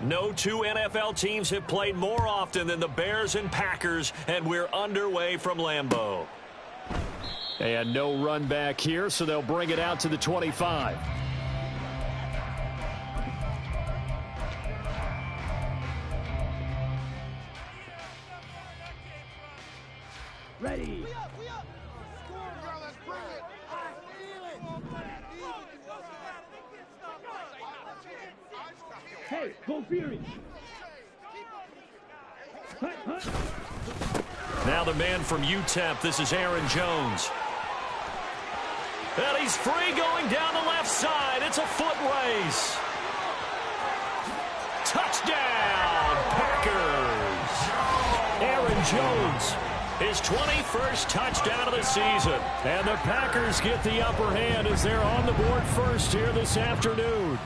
No two NFL teams have played more often than the Bears and Packers, and we're underway from Lambeau. And no run back here, so they'll bring it out to the 25. Ready. Hey, go Fury. Now the man from UTEP, this is Aaron Jones. And he's free going down the left side. It's a foot race. Touchdown, Packers. Aaron Jones, his 21st touchdown of the season. And the Packers get the upper hand as they're on the board first here this afternoon.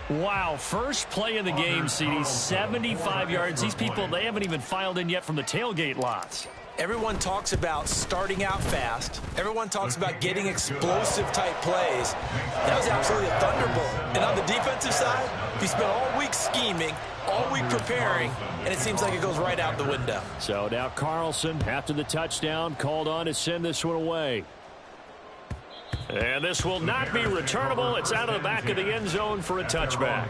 Wow, first play in the game, CD, 75 yards. These people, they haven't even filed in yet from the tailgate lots. Everyone talks about starting out fast. Everyone talks about getting explosive-type plays. That was absolutely a thunderbolt. And on the defensive side, you spent all week scheming, all week preparing, and it seems like it goes right out the window. So now Carlson, after the touchdown, called on to send this one away. And this will not be returnable. It's out of the back of the end zone for a touchback.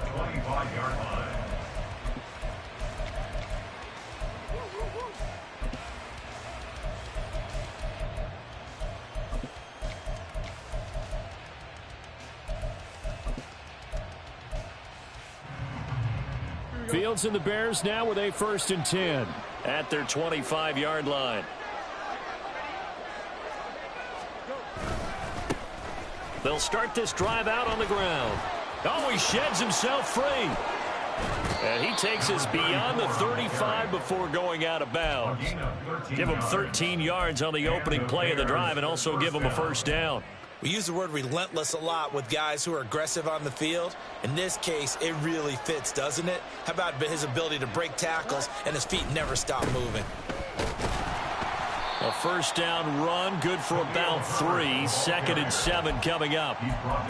Fields and the Bears now with a 1st and 10 at their 25-yard line. They'll start this drive out on the ground. Oh, he sheds himself free. And he takes us beyond the 35 before going out of bounds. Give him 13 yards on the opening play of the drive and also give him a 1st down. We use the word relentless a lot with guys who are aggressive on the field. In this case, it really fits, doesn't it? How about his ability to break tackles and his feet never stop moving? A 1st down run, good for about 3. 2nd and 7 coming up.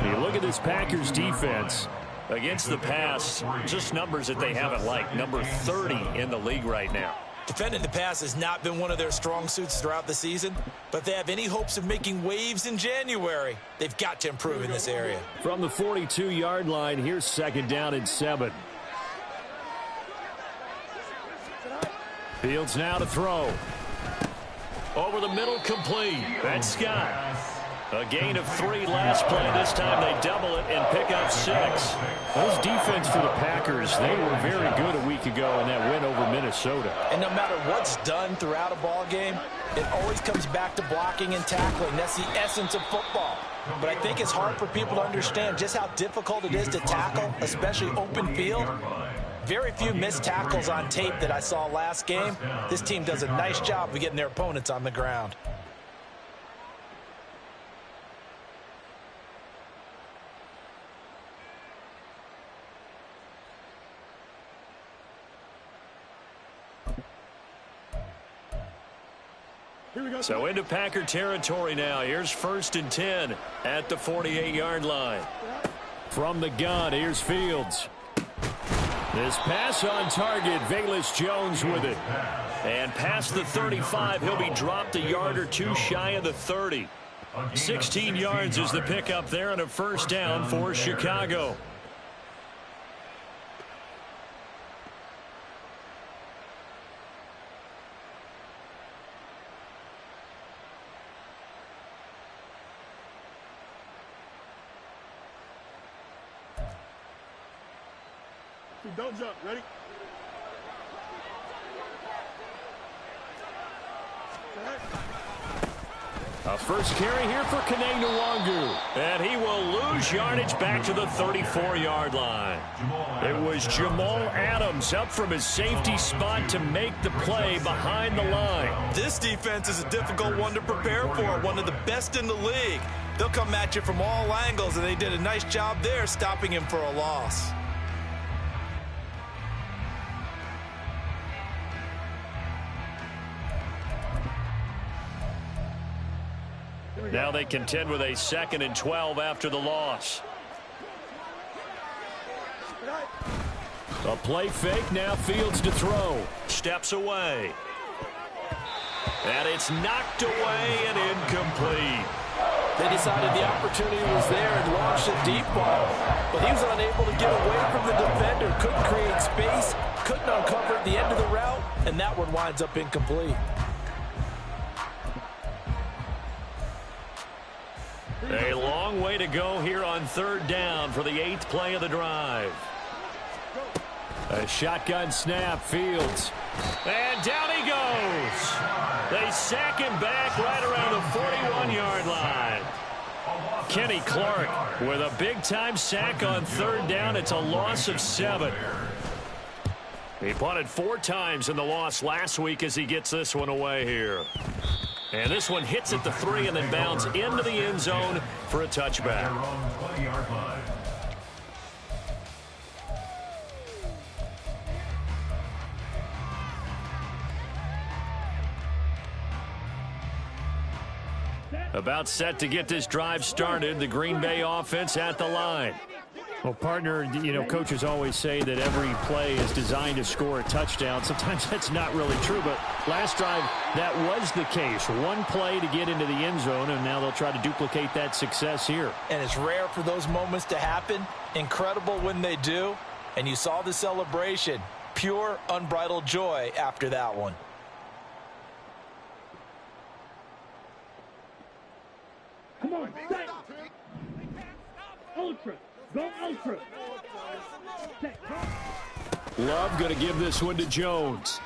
You look at this Packers defense. Against the pass, just numbers that they haven't liked. Number 30 in the league right now. Defending the pass has not been one of their strong suits throughout the season, but if they have any hopes of making waves in January, they've got to improve in this area. From the 42-yard line, here's 2nd down and 7. Fields now to throw. Over the middle, complete. That's Scott. A gain of 3 last play. This time they double it and pick up 6. Those defense for the Packers, they were very good a week ago in that win over Minnesota. And no matter what's done throughout a ball game, it always comes back to blocking and tackling. That's the essence of football. But I think it's hard for people to understand just how difficult it is to tackle, especially open field. Very few missed tackles on tape that I saw last game. This team does a nice job of getting their opponents on the ground. So into Packer territory now. Here's 1st and 10 at the 48-yard line. From the gun, here's Fields. This pass on target, Velus Jones with it. And past the 35, he'll be dropped a yard or 2 shy of the 30. 16 yards is the pickup there and a 1st down for Chicago. Don't jump. Ready? A first carry here for Kene Nwangu. And he will lose yardage back to the 34-yard line. It was Jamal Adams up from his safety spot to make the play behind the line. This defense is a difficult one to prepare for, one of the best in the league. They'll come at you from all angles, and they did a nice job there stopping him for a loss. Now they contend with a 2nd and 12 after the loss. A play fake, now Fields to throw. Steps away. And it's knocked away and incomplete. They decided the opportunity was there and launched a deep ball. But he was unable to get away from the defender. Couldn't create space. Couldn't uncover at the end of the route. And that one winds up incomplete. A long way to go here on third down for the 8th play of the drive. A shotgun snap, Fields. And down he goes. They sack him back right around the 41-yard line. Kenny Clark with a big-time sack on third down. It's a loss of 7. He punted 4 times in the loss last week as he gets this one away here. And this one hits at the 3 and then bounds into the end zone for a touchback. About set to get this drive started. The Green Bay offense at the line. Well, partner, you know, coaches always say that every play is designed to score a touchdown. Sometimes that's not really true, but last drive, that was the case. One play to get into the end zone, and now they'll try to duplicate that success here. And it's rare for those moments to happen. Incredible when they do. And you saw the celebration. Pure, unbridled joy after that one. Come on, set. Ultra. Go ultra. Set. Love going to give this one to Jones.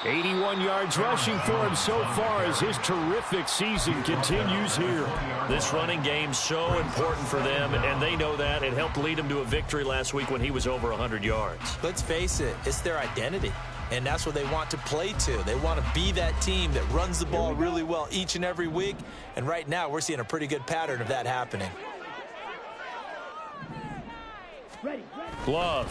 81 yards rushing for him so far as his terrific season continues here. This running game's so important for them, and they know that. It helped lead them to a victory last week when he was over 100 yards. Let's face it, it's their identity. And that's what they want to play to. They want to be that team that runs the ball really well each and every week. And right now, we're seeing a pretty good pattern of that happening. Glove.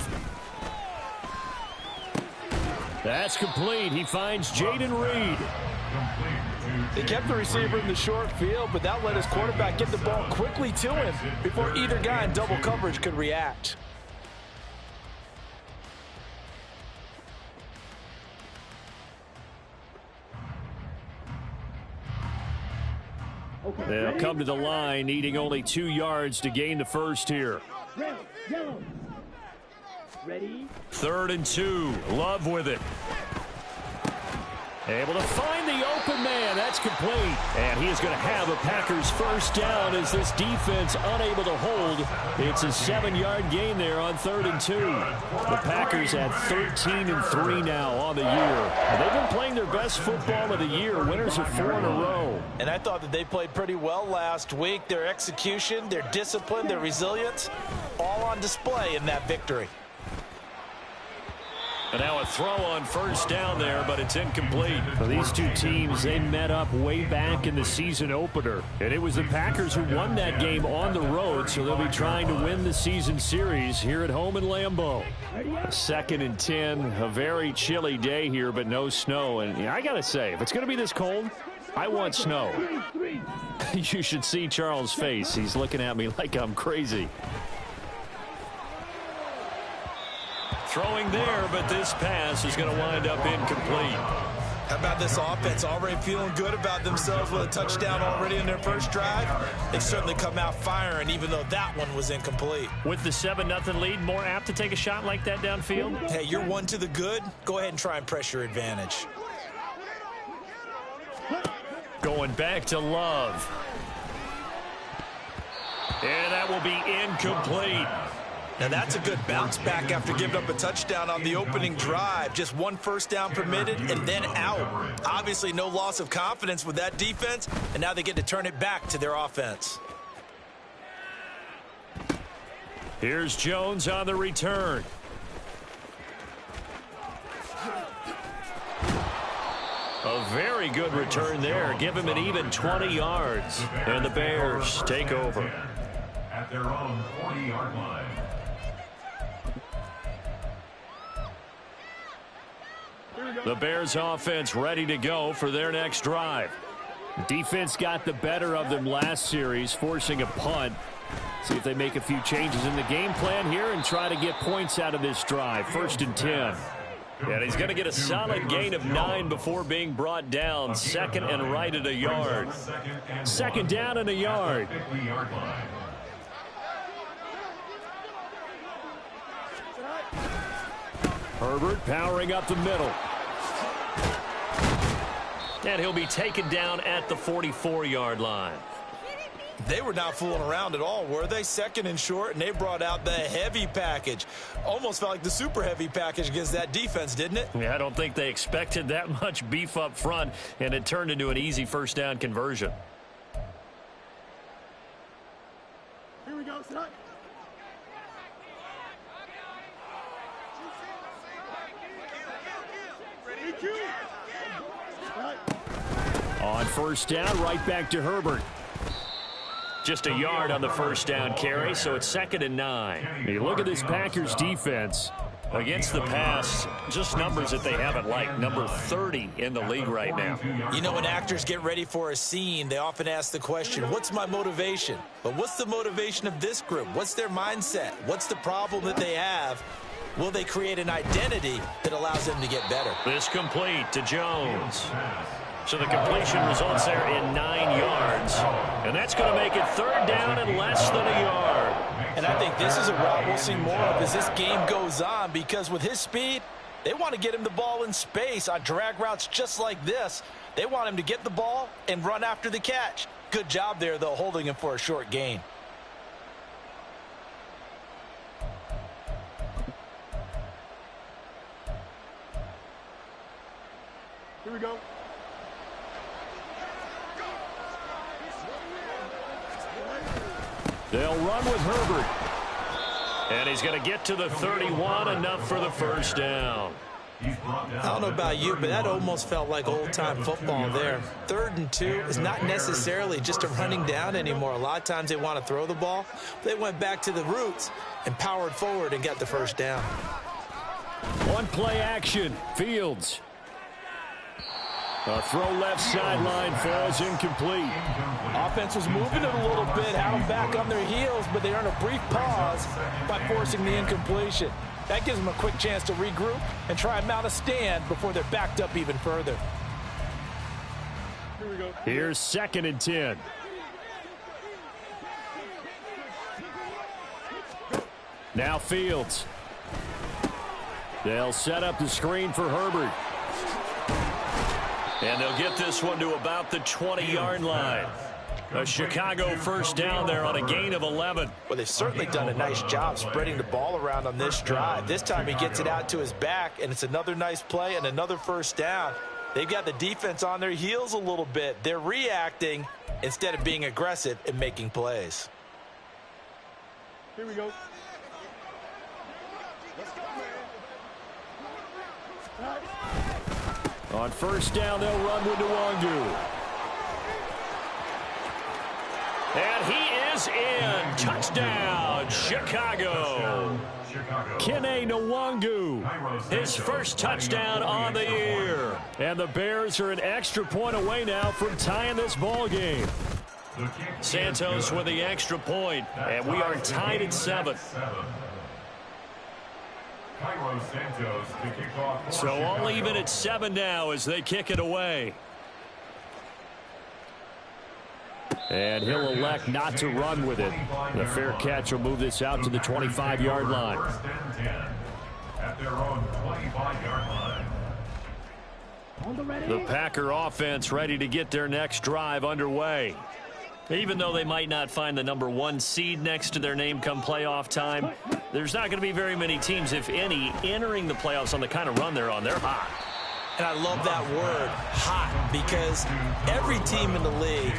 That's complete. He finds Jaden Reed. They kept the receiver in the short field, but that let his quarterback get the ball quickly to him before either guy in double coverage could react. They'll come to the line, needing only 2 yards to gain the first here. Red, yellow. Ready? 3rd and 2. Love with it. Able to find the open man. That's complete. And he is going to have a Packers first down as this defense unable to hold. It's a 7-yard gain there on 3rd and 2. The Packers at 13-3 now on the year. They've been playing their best football of the year. Winners of 4 in a row. And I thought that they played pretty well last week. Their execution, their discipline, their resilience, all on display in that victory. And now a throw on first down there, but it's incomplete. Well, these two teams, they met up way back in the season opener. And it was the Packers who won that game on the road, so they'll be trying to win the season series here at home in Lambeau. 2nd and 10, a very chilly day here, but no snow. And I got to say, if it's going to be this cold, I want snow. You should see Charles' face. He's looking at me like I'm crazy. Throwing there, but this pass is going to wind up incomplete. How about this offense? Already feeling good about themselves with a touchdown already in their first drive. They certainly come out firing, even though that one was incomplete. With the 7-0 lead, more apt to take a shot like that downfield? Hey, you're one to the good. Go ahead and try and press your advantage. Going back to Love. And that will be incomplete. Now that's a good bounce back after giving up a touchdown on the opening drive. Just 1 first down permitted and then out. Obviously no loss of confidence with that defense, and now they get to turn it back to their offense. Here's Jones on the return. A very good return there. Give him an even 20 yards. And the Bears take over. At their own 40-yard line. The Bears offense ready to go for their next drive. Defense got the better of them last series, forcing a punt. See if they make a few changes in the game plan here and try to get points out of this drive. 1st and 10. And he's going to get a solid gain of 9 before being brought down. 2nd and right at a yard. 2nd down and a yard. Herbert powering up the middle. And he'll be taken down at the 44-yard line. They were not fooling around at all, were they? 2nd and short, and they brought out the heavy package. Almost felt like the super heavy package against that defense, didn't it? Yeah, I don't think they expected that much beef up front, and it turned into an easy 1st down conversion. Here we go, son. On 1st down, right back to Herbert. Just a yard on the 1st down carry, so it's 2nd and 9. Hey, look at this Packers defense. Against the pass, just numbers that they haven't liked. Number 30 in the league right now. You know, when actors get ready for a scene, they often ask the question, what's my motivation? But what's the motivation of this group? What's their mindset? What's the problem that they have? Will they create an identity that allows them to get better? This complete to Jones. So the completion results there in 9 yards. And that's going to make it 3rd down and less than a yard. And I think this is a route we'll see more of as this game goes on, because with his speed, they want to get him the ball in space on drag routes just like this. They want him to get the ball and run after the catch. Good job there, though, holding him for a short gain. Here we go. They'll run with Herbert. And he's going to get to the 31, enough for the 1st down. I don't know about you, but that almost felt like old-time football there. 3rd and 2 is not necessarily just a running down anymore. A lot of times they want to throw the ball. They went back to the roots and powered forward and got the 1st down. One play action. Fields. A throw left sideline, falls incomplete. Offense was moving it a little bit, had them back on their heels, but they earned a brief pause by forcing the incompletion. That gives them a quick chance to regroup and try and mount a stand before they're backed up even further. Here we go. Here's 2nd and 10. Now Fields. They'll set up the screen for Herbert. And they'll get this one to about the 20-yard line. A Chicago 1st down there on a gain of 11. Well, they've certainly done a nice job spreading the ball around on this drive. This time he gets it out to his back, and it's another nice play and another 1st down. They've got the defense on their heels a little bit. They're reacting instead of being aggressive and making plays. Here we go. On 1st down, they'll run with Nwangu. And he is in. Touchdown, Chicago. Kene Nwangu. His 1st touchdown on the year. And the Bears are an extra point away now from tying this ball game. Santos with the extra point, and we are tied at 7. So all even at 7 now as they kick it away. And he'll elect not to run with it. The fair catch will move this out to the 25-yard line. At their own 25-yard line. The Packer offense ready to get their next drive underway. Even though they might not find the number 1 seed next to their name come playoff time, there's not going to be very many teams, if any, entering the playoffs on the kind of run they're on. They're hot. And I love that word, hot, because every team in the league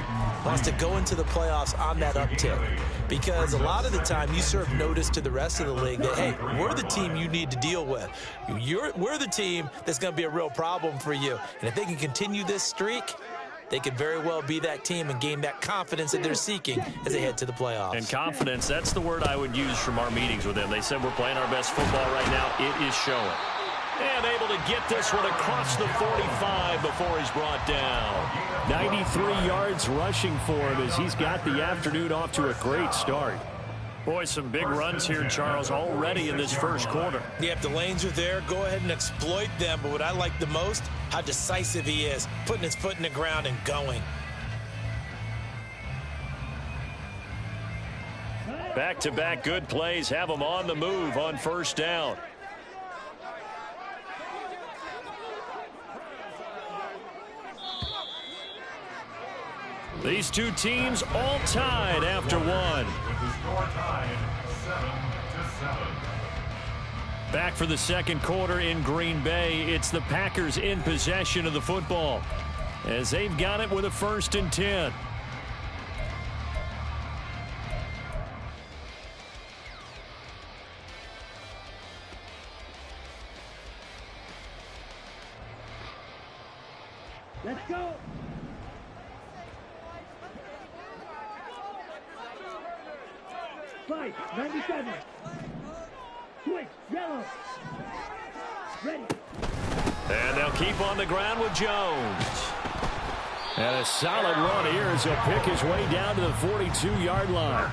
wants to go into the playoffs on that uptick. Because a lot of the time you serve notice to the rest of the league that, hey, we're the team you need to deal with. We're the team that's going to be a real problem for you. And if they can continue this streak, they could very well be that team and gain that confidence that they're seeking as they head to the playoffs. And confidence, that's the word I would use from our meetings with them. They said we're playing our best football right now. It is showing. And able to get this one across the 45 before he's brought down. 93 yards rushing for him as he's got the afternoon off to a great start. Boy, some big runs here, Charles, already in this first quarter. Yeah, if the lanes are there, go ahead and exploit them. But what I like the most, how decisive he is, putting his foot in the ground and going. Back-to-back good plays have him on the move on first down. These two teams all tied after one. With the score tied 7-7. Back for the second quarter in Green Bay. It's the Packers in possession of the football as they've got it with a 1st and 10. Let's go. Fight, 97. Switch, yellow. Ready. And they'll keep on the ground with Jones. And a solid run here as he'll pick his way down to the 42-yard line.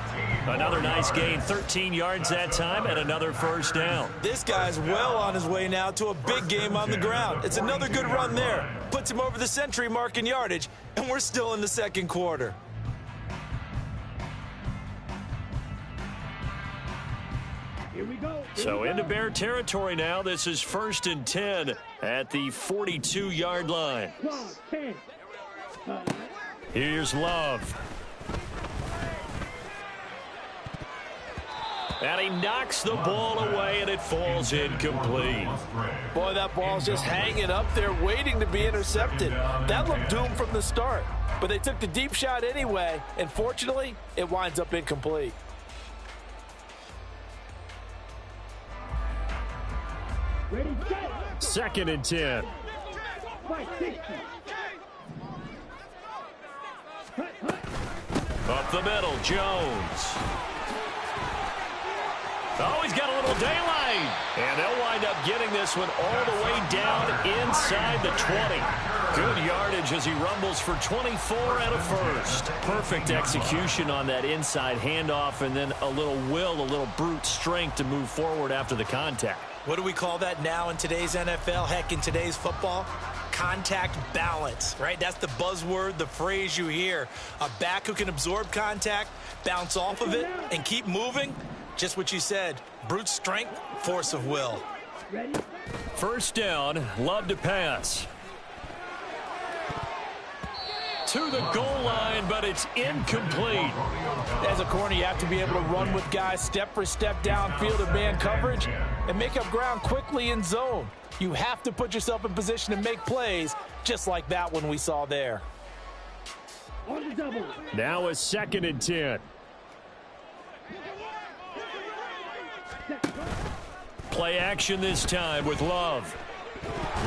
Another nice gain, 13 yards that time, and another first down. This guy's well on his way now to a big game on the ground. It's another good run there. Puts him over the century mark in yardage, and we're still in the second quarter. Here we go. So into Bear territory now. This is 1st and 10 at the 42-yard line. 10. Here's Love. And he knocks the ball away, and it falls incomplete. Boy, that ball's just hanging up there, waiting to be intercepted. That looked doomed from the start. But they took the deep shot anyway, and fortunately, it winds up incomplete. Ready, set. 2nd and 10. Fight, 60. Hut, hut. Up the middle, Jones. Oh, he's got a little daylight. And they'll wind up getting this one all the way down inside the 20. Good yardage as he rumbles for 24 and a first. Perfect execution on that inside handoff, and then a little will, a little brute strength to move forward after the contact. What do we call that now in today's NFL? Heck, in today's football? Contact balance, right? That's the buzzword, the phrase you hear. A back who can absorb contact, bounce off of it, and keep moving. Just what you said. Brute strength, force of will. Ready. First down, Love to pass. To the goal line, but it's incomplete. As a corner, you have to be able to run with guys step for step downfield of man coverage and make up ground quickly in zone. You have to put yourself in position to make plays, just like that one we saw there. On the double. Now a 2nd and 10. Play action this time with Love.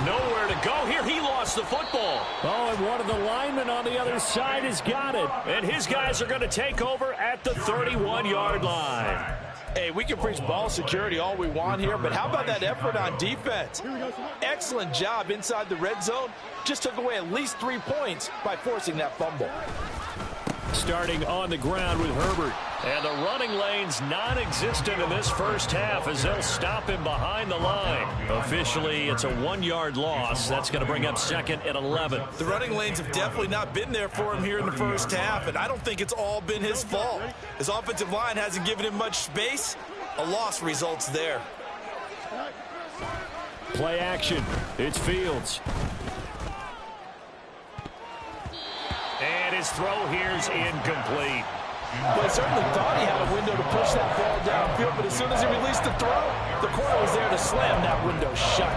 Nowhere to go here. He lost the football. Oh, and one of the linemen on the other side has got it. And his guys are going to take over at the 31-yard line. Hey, we can preach ball security all we want here, but how about that effort on defense? Excellent job inside the red zone. Just took away at least 3 points by forcing that fumble. Starting on the ground with Herbert. And the running lane's non-existent in this first half as they'll stop him behind the line. Officially, it's a 1-yard loss. That's going to bring up 2nd and 11. The running lanes have definitely not been there for him here in the first half, and I don't think it's all been his fault. His offensive line hasn't given him much space. A loss results there. Play action. It's Fields. And his throw here's incomplete. Well, he certainly thought he had a window to push that ball downfield, but as soon as he released the throw, the corner was there to slam that window shut.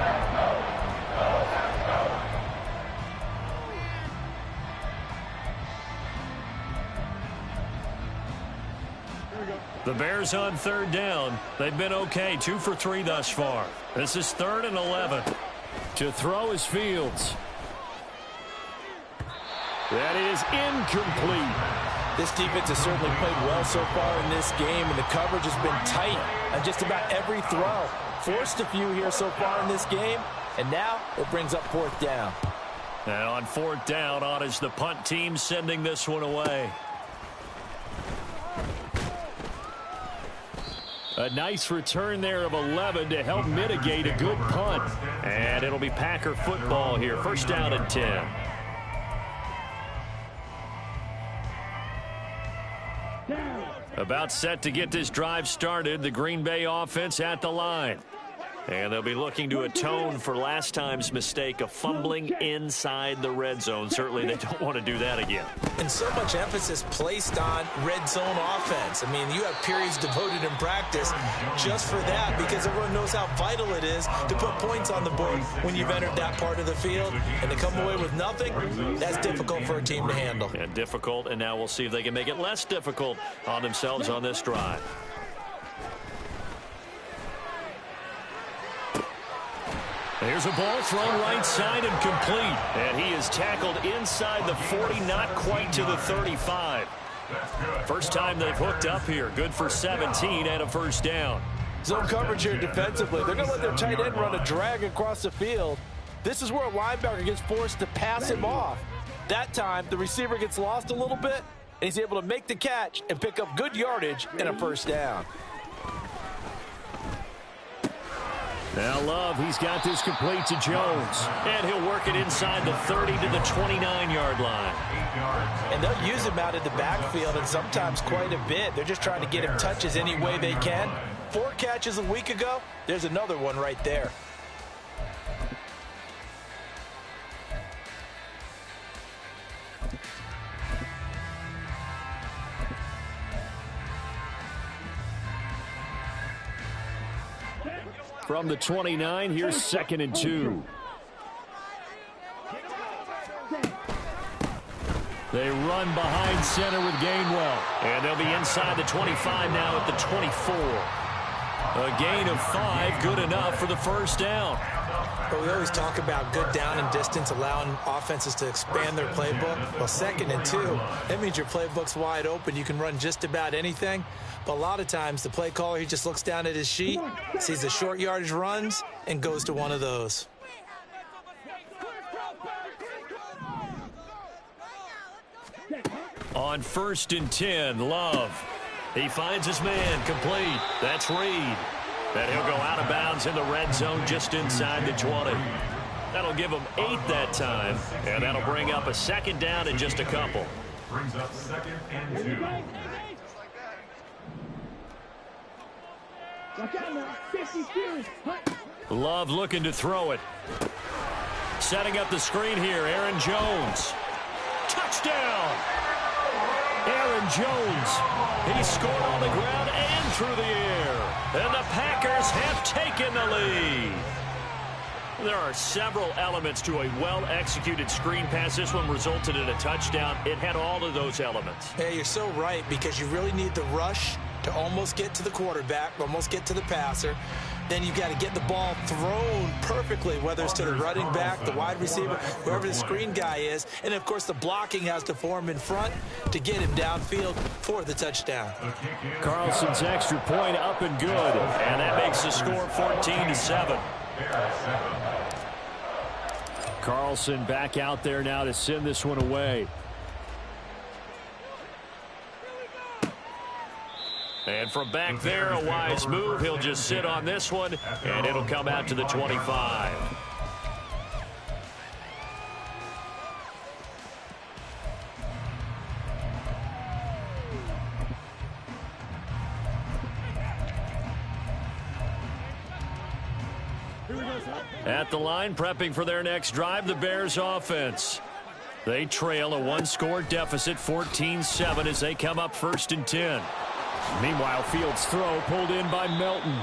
The Bears on 3rd down. They've been okay, 2 for 3 thus far. This is 3rd and 11. To throw is Fields. That is incomplete. This defense has certainly played well so far in this game, and the coverage has been tight on just about every throw. Forced a few here so far in this game, And now it brings up 4th down. And on 4th down, on is the punt team sending this one away. A nice return there of 11 to help mitigate a good punt. And it'll be Packer football here. 1st down and 10. About set to get this drive started. The Green Bay offense at the line. And they'll be looking to atone for last time's mistake of fumbling inside the red zone. Certainly they don't want to do that again. And so much emphasis placed on red zone offense. I mean, you have periods devoted in practice just for that because everyone knows how vital it is to put points on the board when you've entered that part of the field. And to come away with nothing, that's difficult for a team to handle. And difficult, and now we'll see if they can make it less difficult on themselves on this drive. Here's a ball thrown right side and complete. And he is tackled inside the 40, not quite to the 35. First time they've hooked up here. Good for 17 and a 1st down. Zone coverage here defensively. They're going to let their tight end run a drag across the field. This is where a linebacker gets forced to pass him off. That time, the receiver gets lost a little bit, and he's able to make the catch and pick up good yardage and a 1st down. Now Love, he's got this complete to Jones. And he'll work it inside the 30 to the 29-yard line. And they'll use him out in the backfield and sometimes quite a bit. They're just trying to get him touches any way they can. 4 catches a week ago. There's another one right there. From the 29, here's 2nd and 2. They run behind center with Gainwell. And they'll be inside the 25 now at the 24. A gain of 5, good enough for the 1st down. But we always talk about good down and distance, allowing offenses to expand their playbook. Well, 2nd and 2, that means your playbook's wide open. You can run just about anything. But a lot of times, the play caller, he just looks down at his sheet, sees the short yardage runs, and goes to one of those. On 1st and 10, Love. He finds his man, complete. That's Reed. And he'll go out of bounds in the red zone just inside the 20. That'll give him 8 that time, and that'll bring up a 2nd down in just a couple. Brings up 2nd and 2. Love looking to throw it. Setting up the screen here, Aaron Jones. Touchdown! Aaron Jones. He scored on the ground and through the air. And the Packers have taken the lead. There are several elements to a well-executed screen pass. This one resulted in a touchdown. It had all of those elements. Yeah, you're so right, because you really need the rush to almost get to the quarterback, almost get to the passer. Then you've got to get the ball thrown perfectly, whether it's to the running back, the wide receiver, whoever the screen guy is. And, of course, the blocking has to form in front to get him downfield for the touchdown. Carlson's extra point up and good. And that makes the score 14-7. Carlson back out there now to send this one away. And from back there, a wise move. He'll just sit on this one, and it'll come out to the 25. At the line, prepping for their next drive, the Bears offense. They trail a 1-score deficit, 14-7, as they come up 1st and 10. Meanwhile, Fields' throw pulled in by Melton.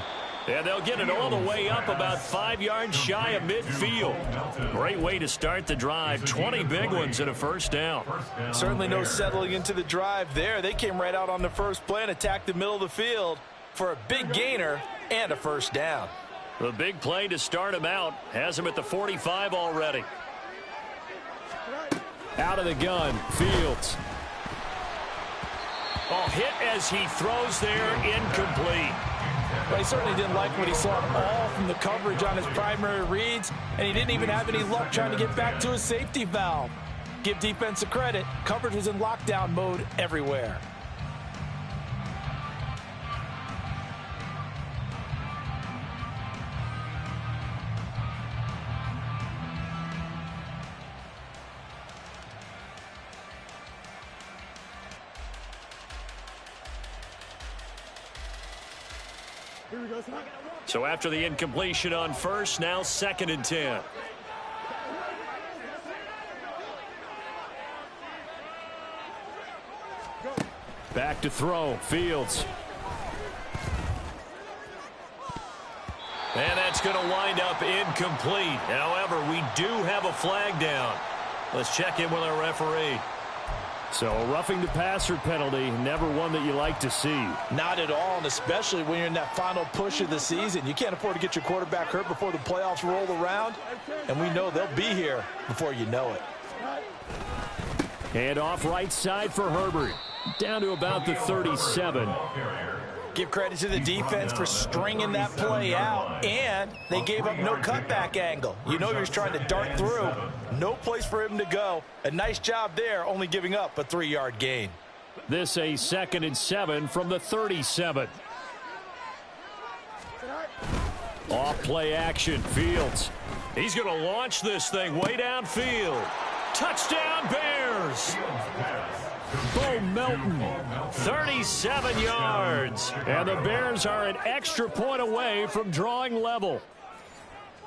And they'll get it all the way up about 5 yards shy of midfield. Great way to start the drive. 20 big ones and a 1st down. Certainly no settling into the drive there. They came right out on the first play and attacked the middle of the field for a big gainer and a 1st down. The big play to start him out has him at the 45 already. Out of the gun, Fields. Oh, hit as he throws there, incomplete. But he certainly didn't like what he saw all from the coverage on his primary reads, and he didn't even have any luck trying to get back to his safety valve. Give defense a credit. Coverage was in lockdown mode everywhere. Here we go, son. So after the incompletion on first, now 2nd and 10. Back to throw. Fields. And that's going to wind up incomplete. However, we do have a flag down. Let's check in with our referee. So a roughing the passer penalty, never one that you like to see. Not at all, and especially when you're in that final push of the season. You can't afford to get your quarterback hurt before the playoffs roll around, and we know they'll be here before you know it. Hand off right side for Herbert. Down to about the 37. Give credit to the defense for stringing that play out, and they gave up no cutback angle. You know he was trying to dart through. No place for him to go. A nice job there, only giving up a 3-yard gain. This a 2nd and 7 from the 37. Off play action. Fields. He's going to launch this thing way downfield. Touchdown, Bears! Bo Melton. 37 yards. And the Bears are an extra point away from drawing level.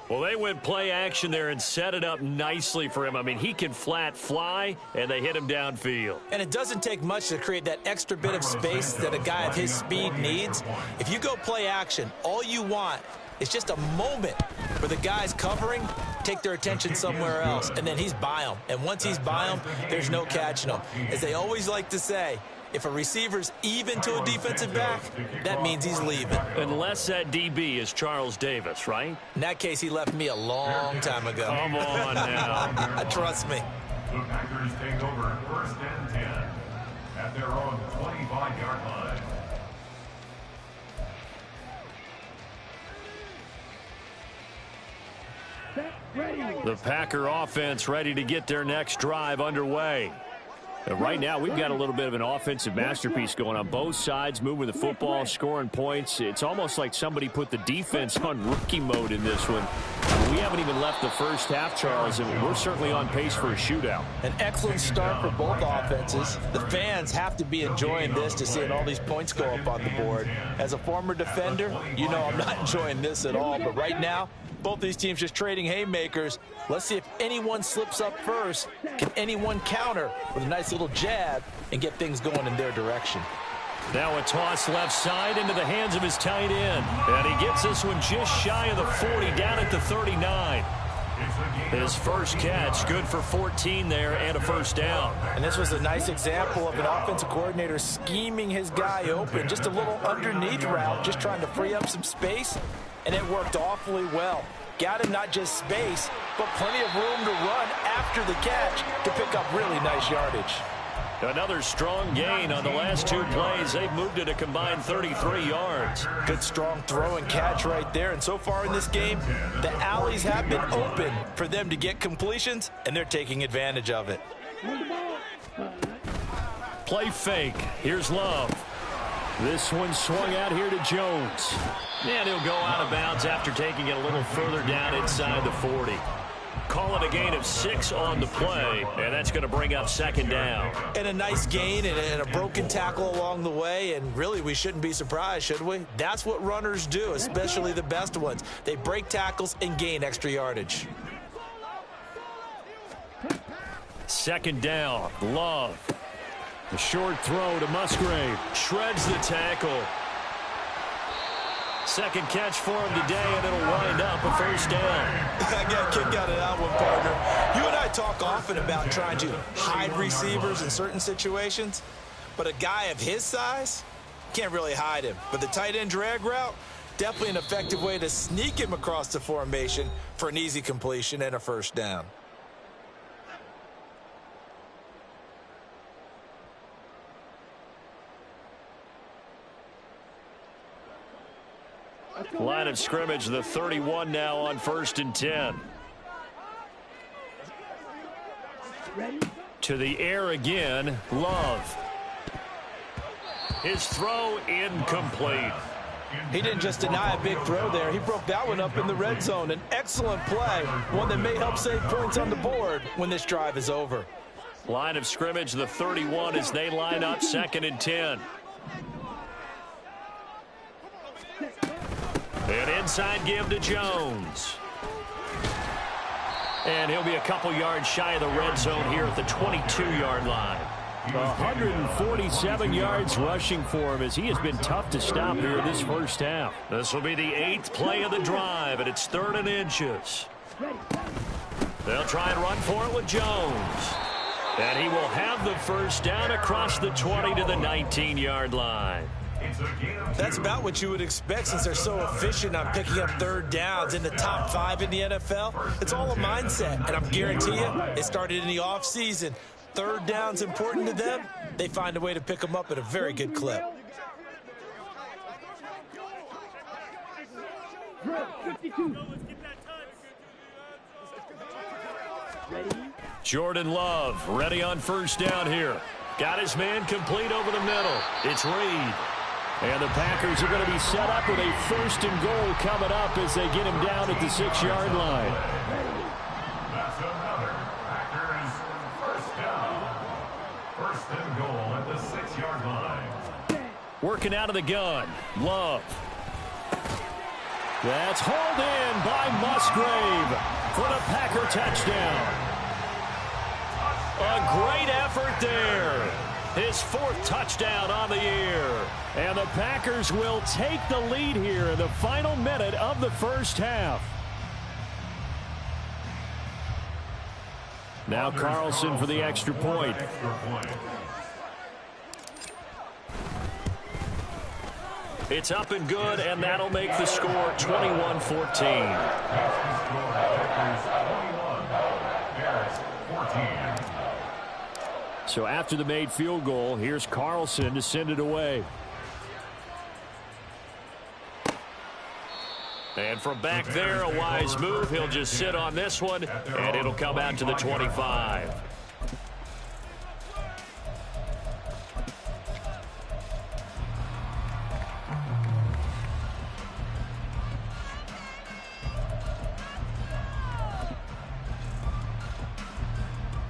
Well, they went play action there and set it up nicely for him. I mean, he can flat fly, and they hit him downfield. And it doesn't take much to create that extra bit of space that a guy of his speed needs. If you go play action, all you want is just a moment for the guys covering, take their attention somewhere else, and then he's by them. And once he's by them, there's no catching him. As they always like to say, if a receiver's even to a defensive back, that means he's leaving. Unless that DB is Charles Davis, right? In that case, he left me a long time ago. Come on now. Trust me. The Packers take over 1st and 10 at their own 25-yard line. The Packer offense ready to get their next drive underway. And right now, we've got a little bit of an offensive masterpiece going on both sides, moving the football, scoring points. It's almost like somebody put the defense on rookie mode in this one. We haven't even left the first half, Charles, and we're certainly on pace for a shootout. An excellent start for both offenses. The fans have to be enjoying this to seeing all these points go up on the board. As a former defender, you know I'm not enjoying this at all, but right now, both these teams just trading haymakers. Let's see if anyone slips up first. Can anyone counter with a nice little jab and get things going in their direction? Now a toss left side into the hands of his tight end. And he gets this one just shy of the 40, down at the 39. His first catch, good for 14 there and a first down. And this was a nice example of an offensive coordinator scheming his guy open. Just a little underneath route, just trying to free up some space. And it worked awfully well. Got him not just space, but plenty of room to run after the catch to pick up really nice yardage. Another strong gain on the last two plays. They've moved it a combined 33 yards. Good strong throw and catch right there. And so far in this game, the alleys have been open for them to get completions, and they're taking advantage of it. Play fake. Here's Love. This one swung out here to Jones. And he'll go out of bounds after taking it a little further down inside the 40. Call it a gain of 6 on the play, and that's going to bring up 2nd down. And a nice gain and a broken tackle along the way, and really we shouldn't be surprised, should we? That's what runners do, especially the best ones. They break tackles and gain extra yardage. 2nd down, Love. The short throw to Musgrave. Shreds the tackle. Second catch for him today, and it'll wind up a first down. I got a kick out of that one, partner. You and I talk often about trying to hide receivers in certain situations, but a guy of his size can't really hide him. But the tight end drag route, definitely an effective way to sneak him across the formation for an easy completion and a first down. Line of scrimmage, the 31 now on 1st and 10. Ready? To the air again, Love. His throw incomplete. He didn't just deny a big throw there. He broke that one up in the red zone. An excellent play, one that may help save points on the board when this drive is over. Line of scrimmage, the 31 as they line up 2nd and 10. An inside give to Jones. And he'll be a couple yards shy of the red zone here at the 22-yard line. 147 yards rushing for him as he has been tough to stop here this first half. This will be the 8th play of the drive, and it's 3rd and inches. They'll try and run for it with Jones. And he will have the first down across the 20 to the 19-yard line. That's about what you would expect since they're so efficient on picking up 3rd downs in the top 5 in the NFL. It's all a mindset, and I'm guarantee you it started in the offseason. 3rd down's important to them. They find a way to pick them up at a very good clip. 52. Ready? Jordan Love ready on 1st down here. Got his man complete over the middle. It's Reed. And the Packers are going to be set up with a 1st and goal coming up as they get him down at the 6-yard line. That's another Packers 1st down. 1st and goal at the 6-yard line. Working out of the gun. Love. That's hauled in by Musgrave for the Packer touchdown. A great effort there. His 4th touchdown on the year. And the Packers will take the lead here in the final minute of the first half. Now Carlson for the extra point. It's up and good, and that'll make the score 21-14. So after the made field goal, here's Carlson to send it away. And from back there, a wise move. He'll just sit on this one, and it'll come out to the 25.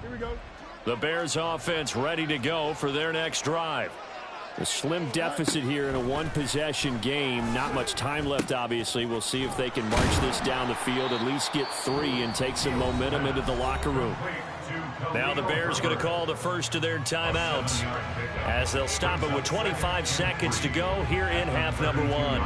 Here we go. The Bears offense ready to go for their next drive. A slim deficit here in a one-possession game. Not much time left, obviously. We'll see if they can march this down the field, at least get 3 and take some momentum into the locker room. Now the Bears going to call the first of their timeouts as they'll stop it with 25 seconds to go here in half number 1.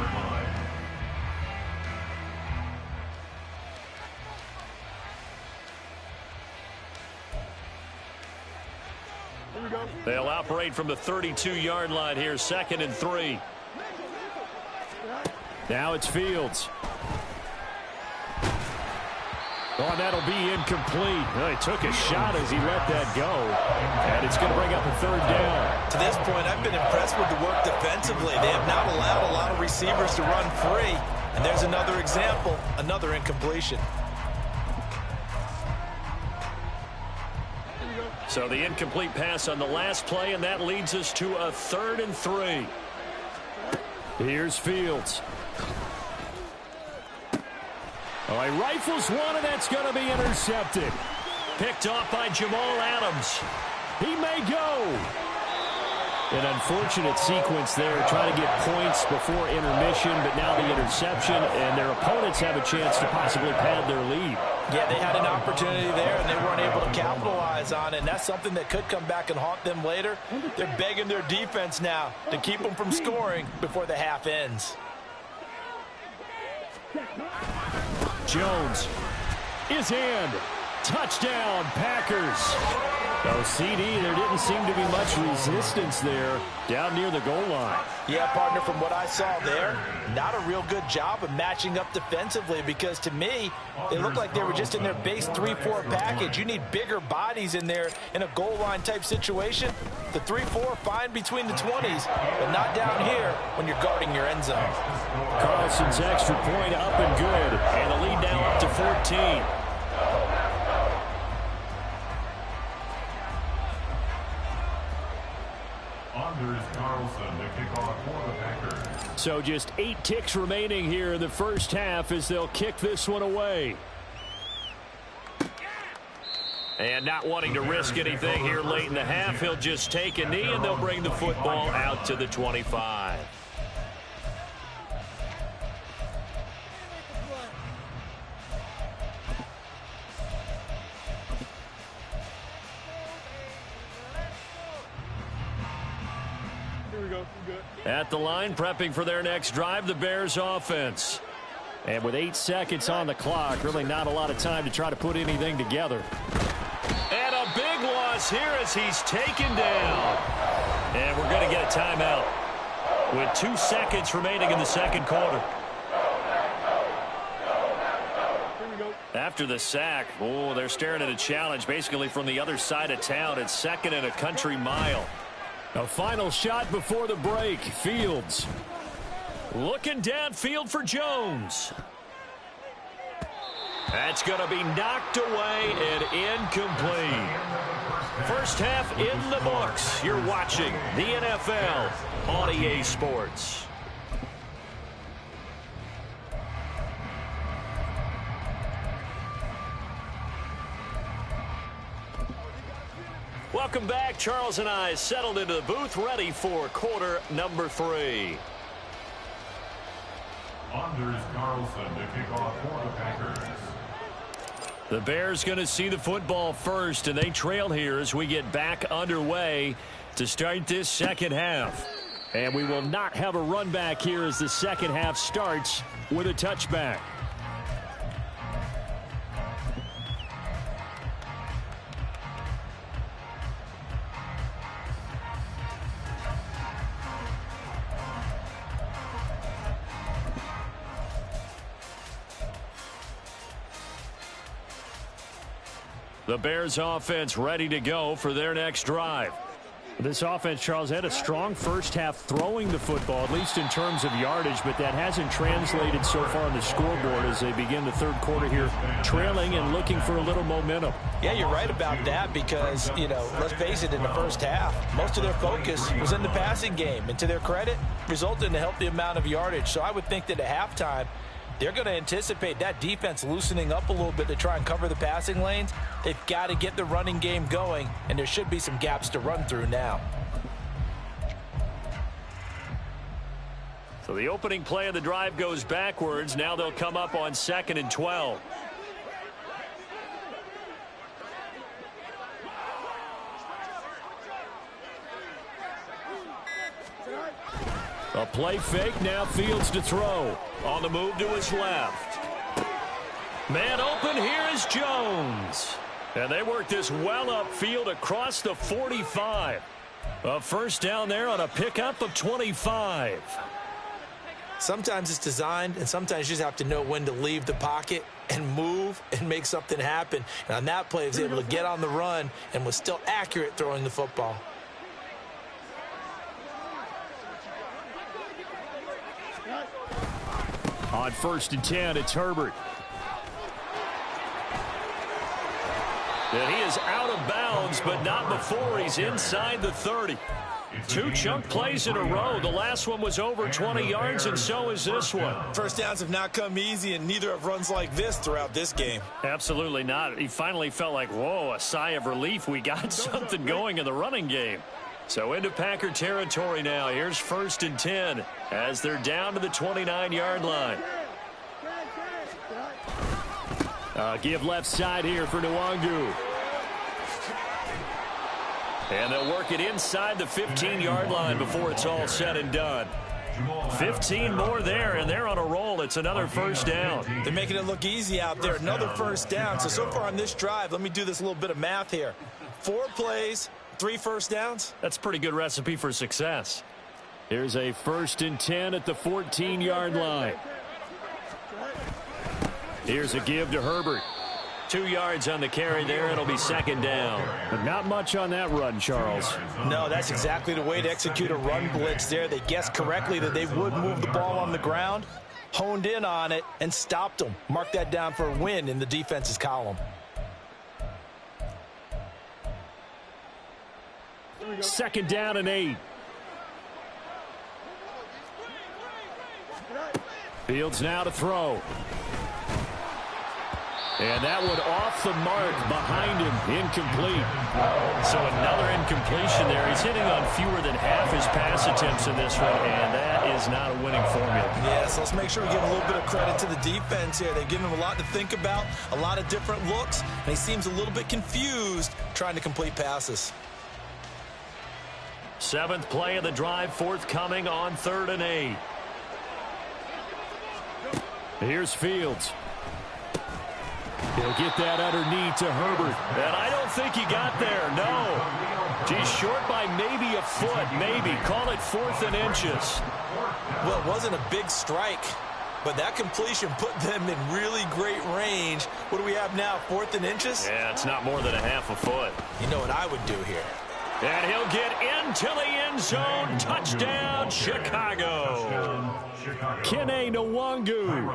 They'll operate from the 32-yard line here, 2nd and 3. Now it's Fields. Oh, and that'll be incomplete. Well, he took a shot as he let that go. And it's going to bring up a 3rd down. To this point, I've been impressed with the work defensively. They have not allowed a lot of receivers to run free. And there's another example, another incompletion. So the incomplete pass on the last play, and that leads us to a 3rd and 3. Here's Fields. Oh, he rifles one, and that's going to be intercepted. Picked off by Jamal Adams. He may go. An unfortunate sequence there, trying to get points before intermission, but now the interception, and their opponents have a chance to possibly pad their lead. Yeah, they had an opportunity there, and they weren't able to capitalize on it, and that's something that could come back and haunt them later. They're begging their defense now to keep them from scoring before the half ends. Jones is in. Touchdown, Packers. No CD, there didn't seem to be much resistance there down near the goal line. Yeah, partner, from what I saw there, not a real good job of matching up defensively because to me, they looked like they were just in their base 3-4 package. You need bigger bodies in there in a goal line type situation. The 3-4 fine between the 20s, but not down here when you're guarding your end zone. Carlson's extra point up and good. And the lead now up to 14. Anders Carlson to kick off for the Packers. So just 8 ticks remaining here in the first half as they'll kick this one away. And not wanting to risk anything here late in the half, he'll just take a knee and they'll bring the football out to the 25. At the line, prepping for their next drive, the Bears offense. And with 8 seconds on the clock, really not a lot of time to try to put anything together. And a big loss here as he's taken down. And we're going to get a timeout with 2 seconds remaining in the second quarter. After the sack, they're staring at a challenge basically from the other side of town. It's 2nd and a country mile. A final shot before the break. Fields. Looking downfield for Jones. That's going to be knocked away and incomplete. First half in the books. You're watching the NFL on EA Sports. Welcome back. Charles and I settled into the booth, ready for quarter number 3. Anders Carlson to kick off for the Packers. The Bears going to see the football first, and they trail here as we get back underway to start this second half. And we will not have a run back here as the second half starts with a touchback. The Bears offense ready to go for their next drive. This offense, Charles, had a strong first half throwing the football, at least in terms of yardage, but that hasn't translated so far on the scoreboard as they begin the third quarter here, trailing and looking for a little momentum. Yeah, you're right about that because, let's face it, in the first half, most of their focus was in the passing game. And to their credit, resulted in a healthy amount of yardage. So I would think that at halftime, they're going to anticipate that defense loosening up a little bit to try and cover the passing lanes. They've got to get the running game going, and there should be some gaps to run through now. So the opening play of the drive goes backwards. Now they'll come up on 2nd and 12. A play fake, now Fields to throw. On the move to his left. Man open, here is Jones. And they work this well upfield across the 45. A first down there on a pickup of 25. Sometimes it's designed, and sometimes you just have to know when to leave the pocket and move and make something happen. And on that play, he was able to get on the run and was still accurate throwing the football. On 1st and 10, it's Herbert. And he is out of bounds, but not before he's inside the 30. 2 chunk plays in a row. The last one was over 20 yards, and so is this one. First downs have not come easy, and neither have runs like this throughout this game. Absolutely not. He finally felt like, whoa, a sigh of relief. We got something going in the running game. So into Packer territory now. Here's 1st and 10 as they're down to the 29-yard line. Give left side here for Nwangu. And they'll work it inside the 15-yard line before it's all said and done. 15 more there, and they're on a roll. It's another first down. They're making it look easy out there. Another first down. So far on this drive, let me do this little bit of math here. 4 plays, 3 first downs. That's a pretty good recipe for success. Here's a 1st and 10 at the 14-yard line. Here's a give to Herbert. 2 yards on the carry there. It'll be second down. But not much on that run, Charles. No, that's exactly the way to execute a run blitz there. They guessed correctly that they would move the ball on the ground, honed in on it, and stopped them. Mark that down for a win in the defense's column. Second down and 8. Fields now to throw. And that one off the mark behind him, incomplete. So another incompletion there. He's hitting on fewer than half his pass attempts in this one, and that is not a winning formula. Yes, let's make sure we give a little bit of credit to the defense here. They've given him a lot to think about, a lot of different looks, and he seems a little bit confused trying to complete passes. 7th play of the drive, forthcoming on 3rd and 8. Here's Fields. He'll get that underneath to Herbert. And I don't think he got there, no. He's short by maybe a foot, maybe. Call it 4th and inches. Well, it wasn't a big strike, but that completion put them in really great range. What do we have now, 4th and inches? Yeah, it's not more than a half a foot. You know what I would do here? And he'll get into the end zone. Touchdown, Chicago. Kene Nwangu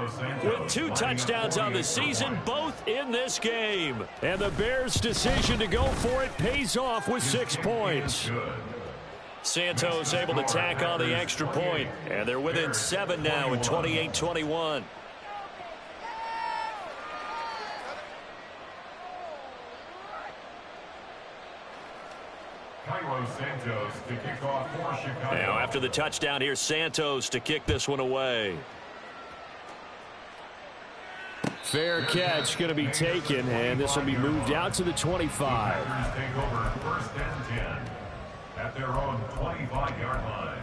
With 2 touchdowns on the season, both in this game. And the Bears' decision to go for it pays off with 6 points. Santos able to tack on the extra point. And they're within 7 now at 28-21. Santos to kick off for Chicago. Now after the touchdown, here's Santos to kick this one away. Fair catch going to be taken, and this will be moved out to the 25. Take over 1st and 10 at their own 25-yard line.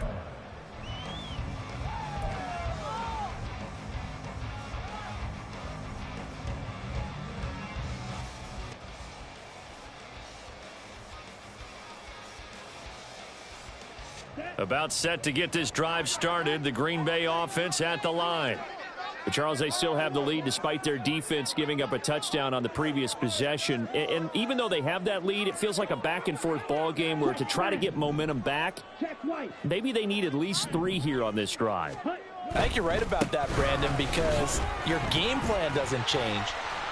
About set to get this drive started. The Green Bay offense at the line. But Charles, they still have the lead despite their defense giving up a touchdown on the previous possession. And even though they have that lead, it feels like a back-and-forth ball game where to try to get momentum back, maybe they need at least 3 here on this drive. I think you're right about that, Brandon, because your game plan doesn't change.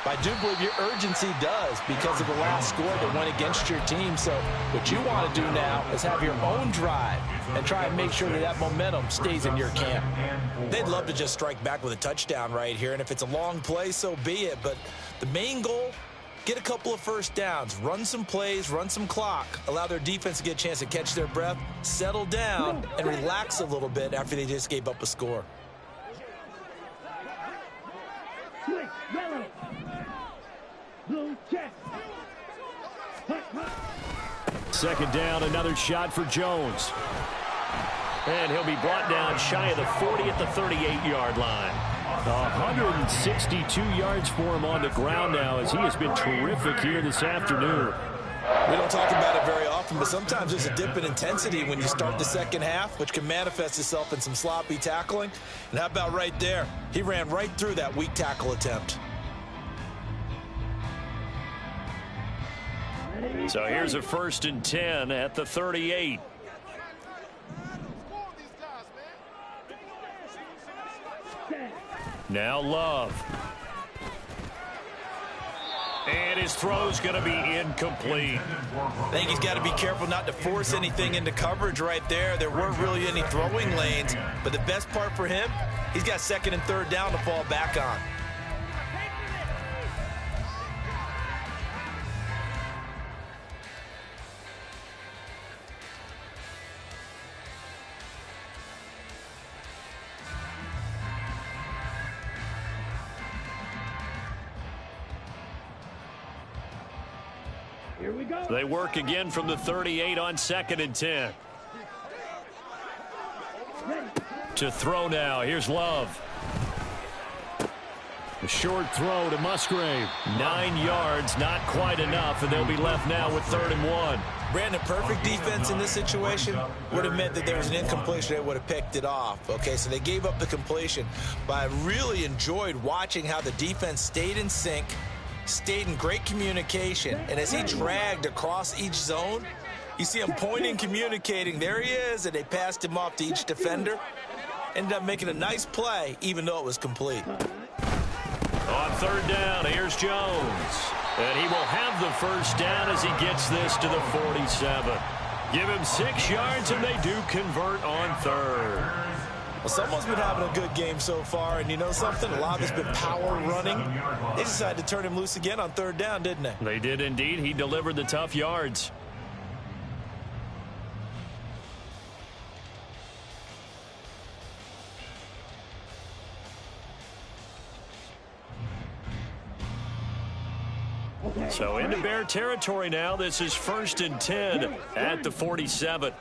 I do believe your urgency does because of the last score that went against your team. So what you want to do now is have your own drive and try and make sure that that momentum stays in your camp. They'd love to just strike back with a touchdown right here, and if it's a long play, so be it. But the main goal, get a couple of first downs, run some plays, run some clock, allow their defense to get a chance to catch their breath, settle down, and relax a little bit after they just gave up a score. Switch, yellow. Blue, check. Second down, another shot for Jones. And he'll be brought down shy of the 40 at the 38-yard line. 162 yards for him on the ground now as he has been terrific here this afternoon. We don't talk about it very often, but sometimes there's a dip in intensity when you start the second half, which can manifest itself in some sloppy tackling. And how about right there? He ran right through that weak tackle attempt. So here's a 1st and 10 at the 38. Now Love. And his throw's going to be incomplete. I think he's got to be careful not to force anything into coverage right there. There weren't really any throwing lanes, but the best part for him, he's got 2nd and 3rd down to fall back on. Here we go. They work again from the 38 on 2nd and 10. Ready. To throw now. Here's Love. A short throw to Musgrave. 9 yards, not quite enough, and they'll be left now with 3rd and 1. Brandon, perfect defense in this situation would have meant that there was an incompletion. They would have picked it off. Okay, so they gave up the completion. But I really enjoyed watching how the defense stayed in sync, stayed in great communication, and as he dragged across each zone, you see him pointing, communicating. There he is, and they passed him off to each defender. Ended up making a nice play, even though it was complete. On third down, here's Jones. And he will have the first down as he gets this to the 47. Give him 6 yards, and they do convert on third. Well, someone's been having a good game so far, and you know something? A lot of it's been power running. They decided to turn him loose again on third down, didn't they? They did indeed. He delivered the tough yards. So into Bear territory now. This is 1st and 10 at the 47.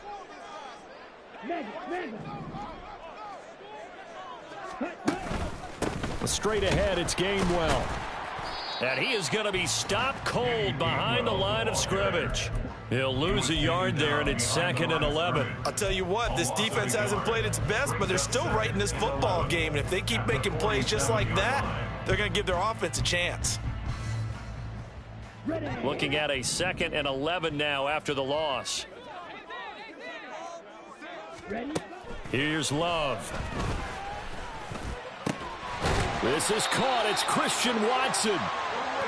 Straight ahead, it's Gainwell. And he is going to be stopped cold behind the line of scrimmage. He'll lose a yard there, and it's 2nd and 11. I'll tell you what, this defense hasn't played its best, but they're still right in this football game. And if they keep making plays just like that, they're going to give their offense a chance. Looking at a 2nd and 11 now after the loss. Here's Love. This is caught. It's Christian Watson.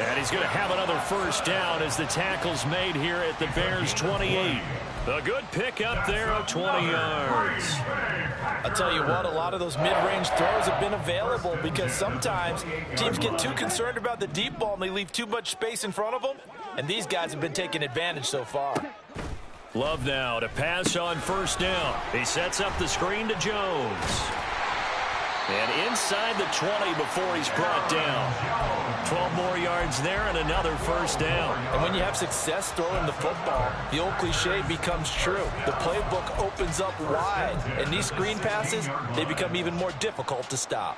And he's going to have another first down as the tackle's made here at the Bears' 28. A good pickup there of 20 yards. I'll tell you what, a lot of those mid-range throws have been available because sometimes teams get too concerned about the deep ball and they leave too much space in front of them, and these guys have been taking advantage so far. Love now to pass on first down. He sets up the screen to Jones. And inside the 20 before he's brought down. 12 more yards there and another first down. And when you have success throwing the football, the old cliche becomes true. The playbook opens up wide, and these screen passes, they become even more difficult to stop.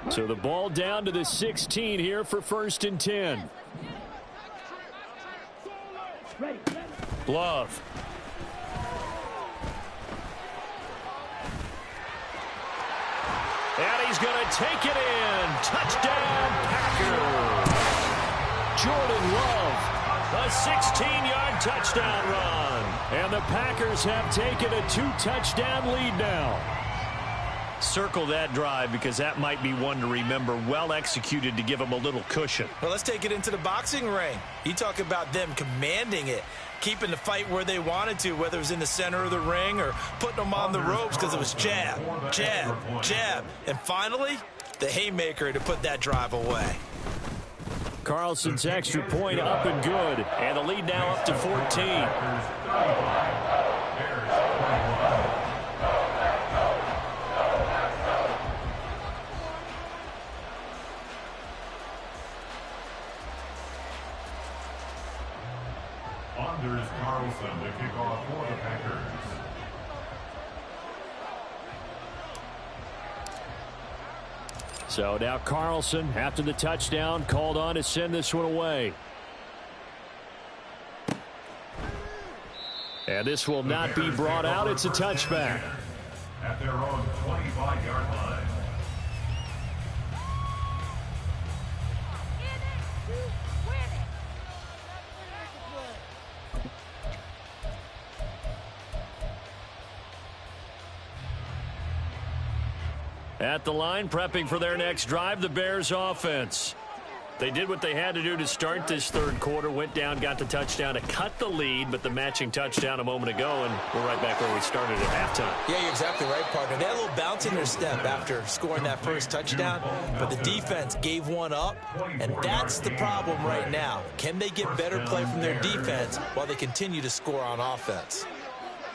So the ball down to the 16 here for 1st and 10. Love. And he's going to take it in. Touchdown, Packers. Jordan Love. A 16-yard touchdown run. And the Packers have taken a 2-touchdown lead now. Circle that drive because that might be one to remember. Well executed to give them a little cushion. Well, let's take it into the boxing ring. You talk about them commanding it, keeping the fight where they wanted to, whether it was in the center of the ring or putting them on the ropes because it was jab, jab, jab. And finally, the haymaker to put that drive away. Carlson's extra point up and good. And the lead now up to 14. Anders Carlson to kick off for the Packers. So now Carlson, after the touchdown, called on to send this one away. And this will not be brought out. It's a touchback. At their own 25-yard line. At the line, prepping for their next drive, the Bears offense. They did what they had to do to start this third quarter, went down, got the touchdown to cut the lead, but the matching touchdown a moment ago, and we're right back where we started at halftime. Yeah, you're exactly right, partner. They had a little bounce in their step after scoring that first touchdown, but the defense gave one up, and that's the problem right now. Can they get better play from their defense while they continue to score on offense?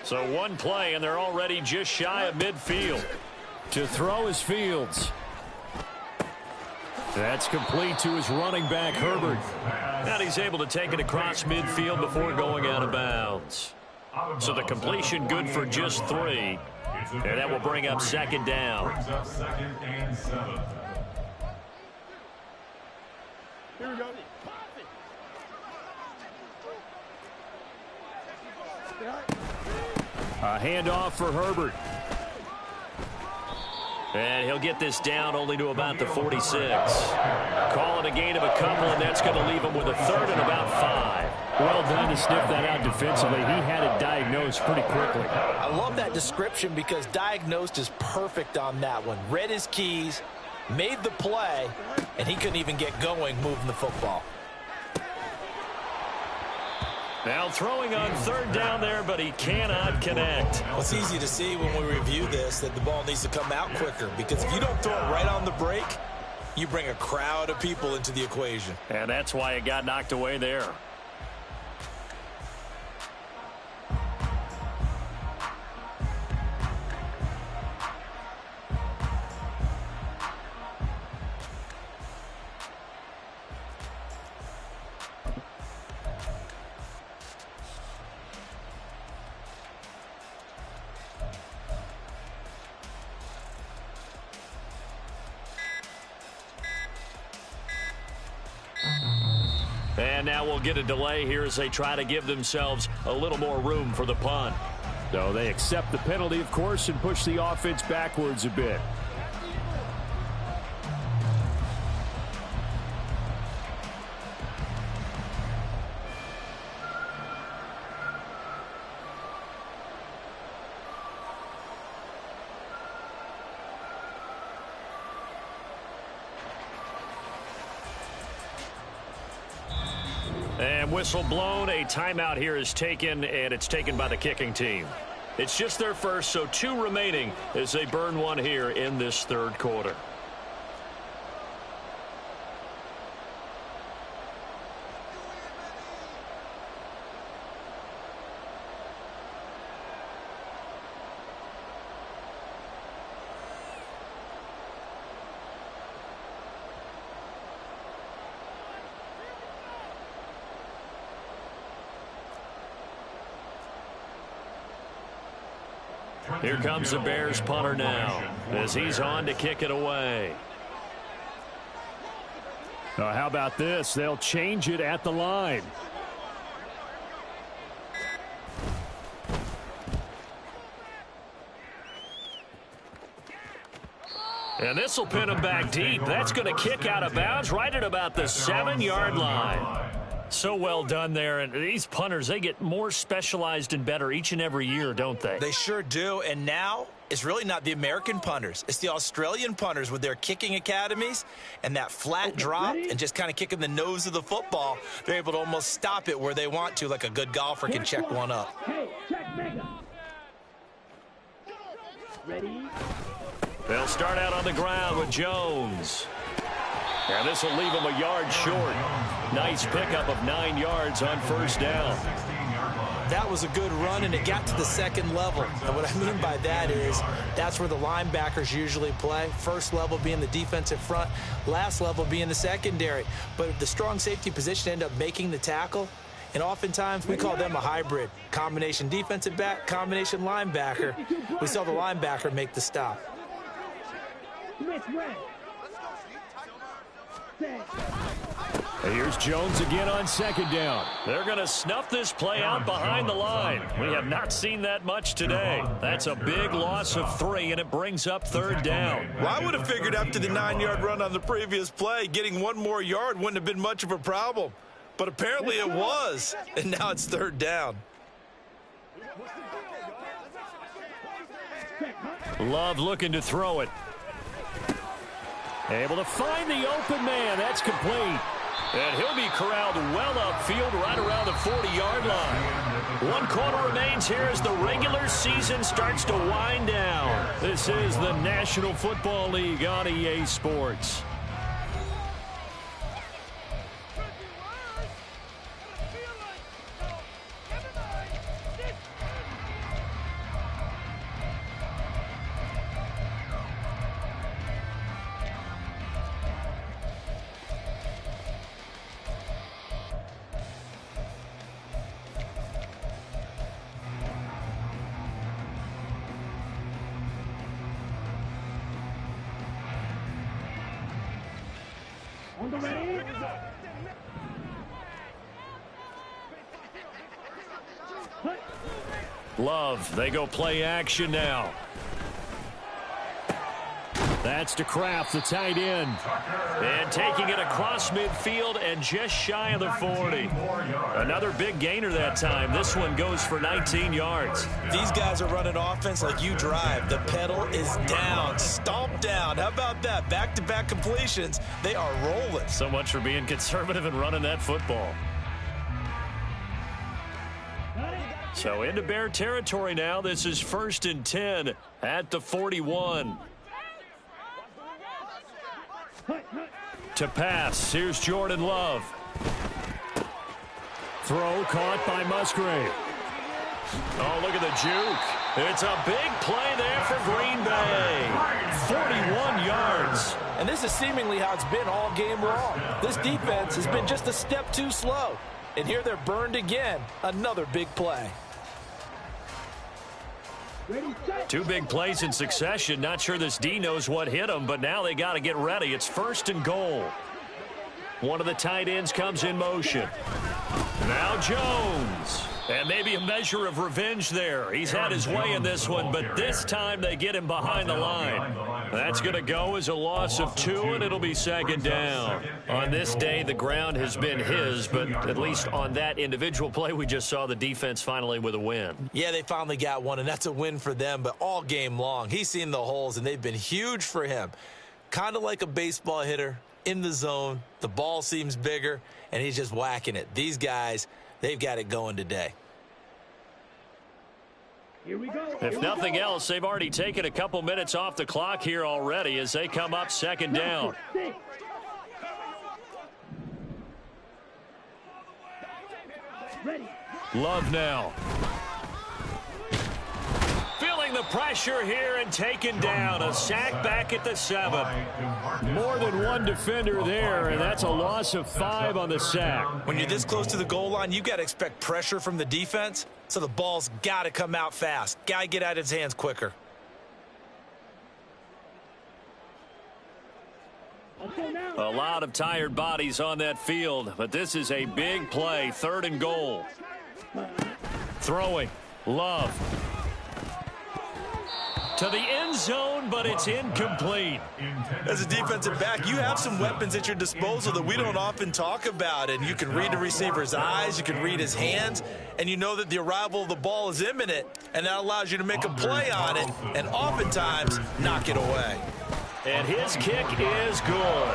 So one play, and they're already just shy of midfield. To throw is Fields. That's complete to his running back, Herbert. And he's able to take it across midfield before going out of bounds. So the completion good for just 3. And that will bring up 2nd down. Brings up 2nd and 7. Here we go. A handoff for Herbert. And he'll get this down only to about the 46. Call it a gain of a couple, and that's going to leave him with a third and about 5. Well done to sniff that out defensively. He had it diagnosed pretty quickly. I love that description because diagnosed is perfect on that one. Read his keys, made the play, and he couldn't even get going moving the football. Now throwing on third down there, but he cannot connect. Well, it's easy to see when we review this that the ball needs to come out quicker, because if you don't throw it right on the break, you bring a crowd of people into the equation. And that's why it got knocked away there. And now we'll get a delay here as they try to give themselves a little more room for the punt. So they accept the penalty, of course, and push the offense backwards a bit. And whistle blown, a timeout here is taken, and it's taken by the kicking team. It's just their first, so 2 remaining as they burn one here in this third quarter. Here comes the Bears punter now as he's on to kick it away. How about this? They'll change it at the line. And this will pin him back deep. That's going to kick out of bounds right at about the 7-yard line. So well done there. And these punters, they get more specialized and better each and every year, don't they? They sure do. And now it's really not the American punters. It's the Australian punters with their kicking academies and that flat drop and just kind of kicking the nose of the football. They're able to almost stop it where they want to, like a good golfer can check one up. Hey, check mega. Ready? They'll start out on the ground with Jones. And this will leave him a yard short. Nice pickup of 9 yards on first down. That was a good run, and it got to the second level. And what I mean by that is that's where the linebackers usually play. First level being the defensive front, last level being the secondary. But the strong safety position ended up making the tackle. And oftentimes we call them a hybrid. Combination defensive back, combination linebacker. We saw the linebacker make the stop. Here's Jones again on second down. They're going to snuff this play out behind the line. We have not seen that much today. That's a big loss of 3, and it brings up third down. Well, I would have figured after the 9-yard run on the previous play, getting 1 more yard wouldn't have been much of a problem. But apparently it was, and now it's third down. Love looking to throw it. Able to find the open man. That's complete. And he'll be corralled well upfield right around the 40-yard line. 1 quarter remains here as the regular season starts to wind down. This is the National Football League on EA Sports. On the ready? Love, they go play action now. That's to Kraft, the tight end. And taking it across midfield and just shy of the 40. Another big gainer that time. This one goes for 19 yards. These guys are running offense like you drive. The pedal is down, stomped down. How about that? Back-to-back completions. They are rolling. So much for being conservative and running that football. So into Bear territory now. This is 1st and 10 at the 41. To pass, here's Jordan Love. Throw caught by Musgrave. Oh, look at the juke. It's a big play there for Green Bay. 41 yards. And this is seemingly how it's been all game long. This defense has been just a step too slow. And here they're burned again. Another big play. Two big plays in succession. Not sure this D knows what hit him, but now they got to get ready. It's 1st and goal. One of the tight ends comes in motion. Now Jones. And maybe a measure of revenge there. He's had his way in this one, but this time they get him behind the line. That's going to go as a loss of 2, and it'll be 2nd down. On this day, the ground has been his, but at least on that individual play, we just saw the defense finally with a win. Yeah, they finally got one, and that's a win for them, but all game long, he's seen the holes, and they've been huge for him. Kind of like a baseball hitter in the zone. The ball seems bigger, and he's just whacking it. These guys, they've got it going today. Here we go. If nothing else, they've already taken a couple minutes off the clock here already as they come up 2nd down. Ready. Love now. Feeling the pressure here and taken down. A sack back at the 7. More than one defender there, and that's a loss of 5 on the sack. When you're this close to the goal line, you got to expect pressure from the defense, so the ball's got to come out fast. Got to get out of his hands quicker. A lot of tired bodies on that field, but this is a big play. 3rd and goal. Throwing. Love. To the end zone, but it's incomplete. As a defensive back, you have some weapons at your disposal that we don't often talk about, and you can read the receiver's eyes, you can read his hands, and you know that the arrival of the ball is imminent, and that allows you to make a play on it, and oftentimes knock it away. And his kick is good.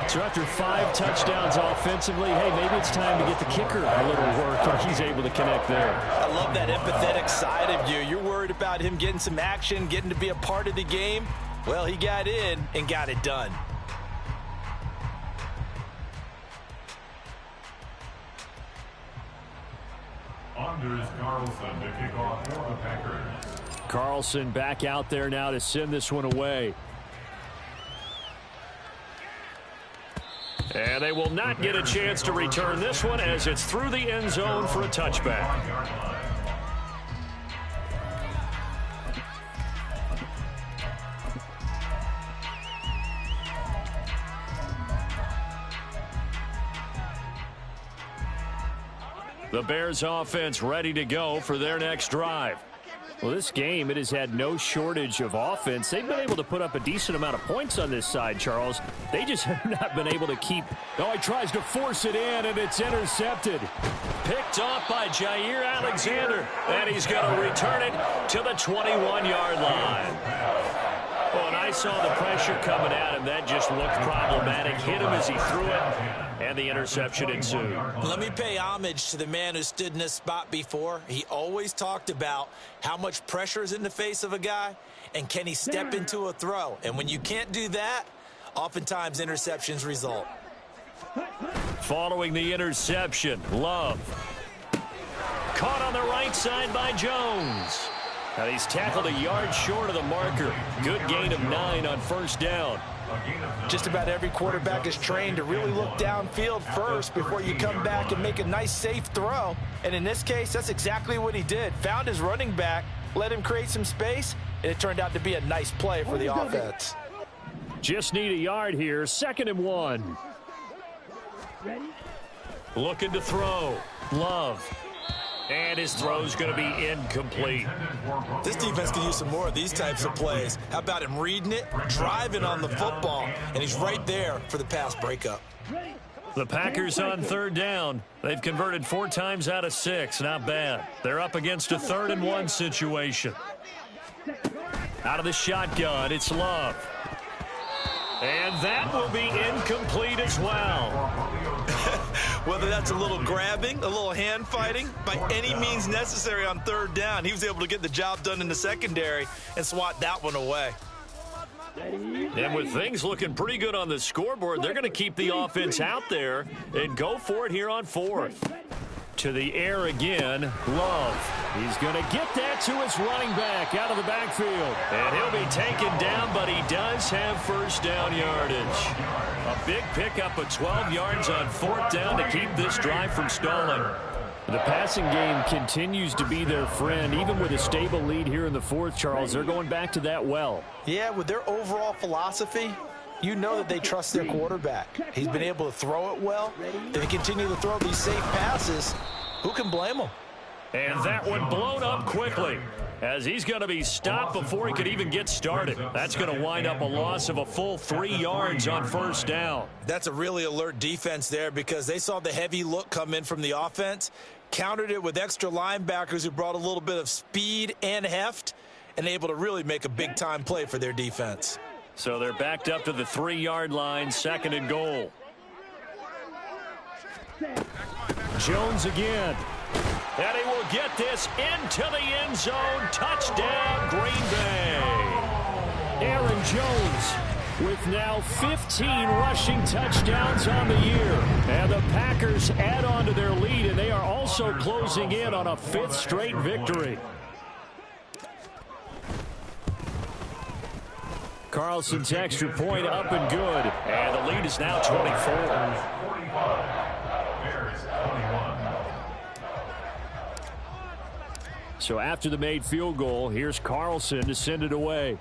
So after 5 touchdowns offensively, hey, maybe it's time to get the kicker a little work, or he's able to connect there. I love that empathetic side of you. You're worried about him getting some action, getting to be a part of the game. Well, he got in and got it done. Anders Carlson to kick off for the Packers. Carlson back out there now to send this one away. And they will not get a chance to return this one as it's through the end zone for a touchback. The Bears offense ready to go for their next drive. Well, this game, it has had no shortage of offense. They've been able to put up a decent amount of points on this side, Charles. They just have not been able to keep. Oh, he tries to force it in, and it's intercepted. Picked off by Jair Alexander, and he's going to return it to the 21-yard line. Well, and I saw the pressure coming at him. That just looked problematic. Hit him as he threw it, and the interception ensued. Let me pay homage to the man who stood in this spot before. He always talked about how much pressure is in the face of a guy, and can he step into a throw. And when you can't do that, oftentimes interceptions result. Following the interception, Love. Caught on the right side by Jones. And he's tackled a yard short of the marker. Good gain of 9 on 1st down. Just about every quarterback is trained to really look downfield first before you come back and make a nice, safe throw. And in this case, that's exactly what he did. Found his running back, let him create some space, and it turned out to be a nice play for the offense. Just need a yard here. 2nd and 1. Looking to throw. Love. And his throw's going to be incomplete. This defense can use some more of these types of plays. How about him reading it, driving on the football, and he's right there for the pass breakup. The Packers on third down. They've converted 4 times out of 6. Not bad. They're up against a 3rd and 1 situation. Out of the shotgun, it's Love. And that will be incomplete as well. Whether that's a little grabbing, a little hand fighting, by any means necessary on third down, he was able to get the job done in the secondary and swat that one away. And with things looking pretty good on the scoreboard, they're going to keep the offense out there and go for it here on 4th. To the air again, Love. He's going to get that to his running back out of the backfield. And he'll be taken down, but he does have first down yardage. A big pickup of 12 yards on 4th down to keep this drive from stalling. The passing game continues to be their friend. Even with a stable lead here in the 4th, Charles, they're going back to that well. Yeah, with their overall philosophy, you know that they trust their quarterback. He's been able to throw it well. They continue to throw these safe passes. Who can blame them? And that one blown up quickly as he's going to be stopped before he could even get started. That's going to wind up a loss of a full 3 yards on first down. That's a really alert defense there because they saw the heavy look come in from the offense, countered it with extra linebackers who brought a little bit of speed and heft, and able to really make a big-time play for their defense. So they're backed up to the 3-yard line, 2nd and goal. Jones again. And he will get this into the end zone. Touchdown, Green Bay. Aaron Jones with now 15 rushing touchdowns on the year. And the Packers add on to their lead, and they are also closing in on a 5th straight victory. Carlson's extra point up and good. And the lead is now 24. So after the made field goal, here's Carlson to send it away.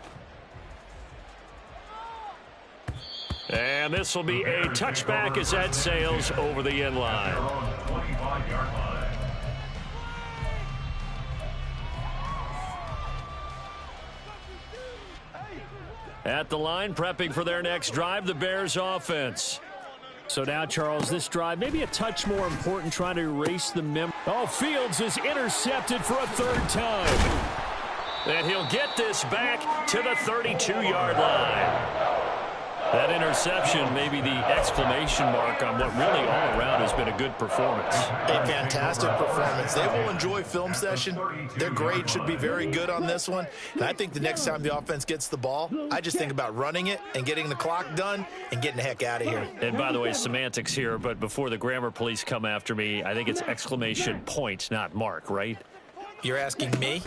And this will be a touchback as that sails over the end line. At the line, prepping for their next drive, the Bears offense. So now, Charles, this drive maybe a touch more important, trying to erase the memory. Oh, Fields is intercepted for a 3rd time. And he'll get this back to the 32-yard line. That interception may be the exclamation mark on what really all around has been a good performance. A fantastic performance. They will enjoy film session. Their grade should be very good on this one. And I think the next time the offense gets the ball, I just think about running it and getting the clock done and getting the heck out of here. And by the way, semantics here, but before the grammar police come after me, I think it's exclamation point, not mark, right? You're asking me?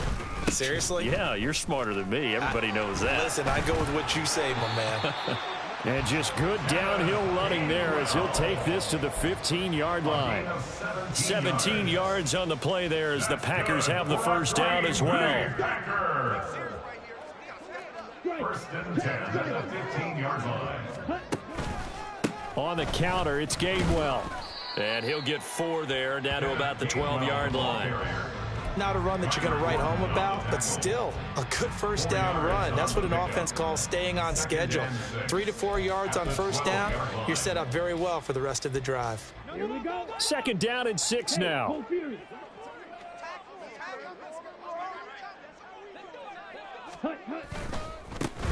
Seriously? Yeah, you're smarter than me. Everybody knows that. Listen, I go with what you say, my man. And just good downhill running there as he'll take this to the 15-yard line. 17 yards on the play there as the Packers have the first down as well. First and 10 at the 15-yard line. On the counter, it's Gainwell. And he'll get 4 there, down to about the 12-yard line. Not a run that you're going to write home about, but still a good first down run. That's what an offense calls staying on schedule. 3 to 4 yards on first down, you're set up very well for the rest of the drive. Here we go. 2nd down and 6 now.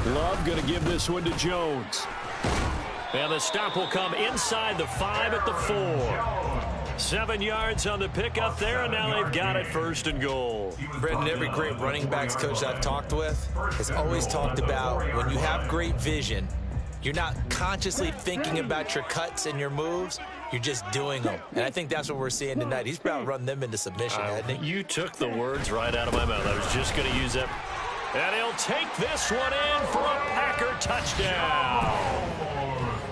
Love going to give this one to Jones. And the stop will come inside the 5 at the 4. 7 yards on the pickup there, and now they've got it 1st and goal. Brendan, every great running backs coach I've talked with has always talked about when you have great vision, you're not consciously thinking about your cuts and your moves, you're just doing them. And I think that's what we're seeing tonight. He's about to run them into submission, hasn't he? You took the words right out of my mouth. I was just going to use that. And he'll take this one in for a Packer touchdown.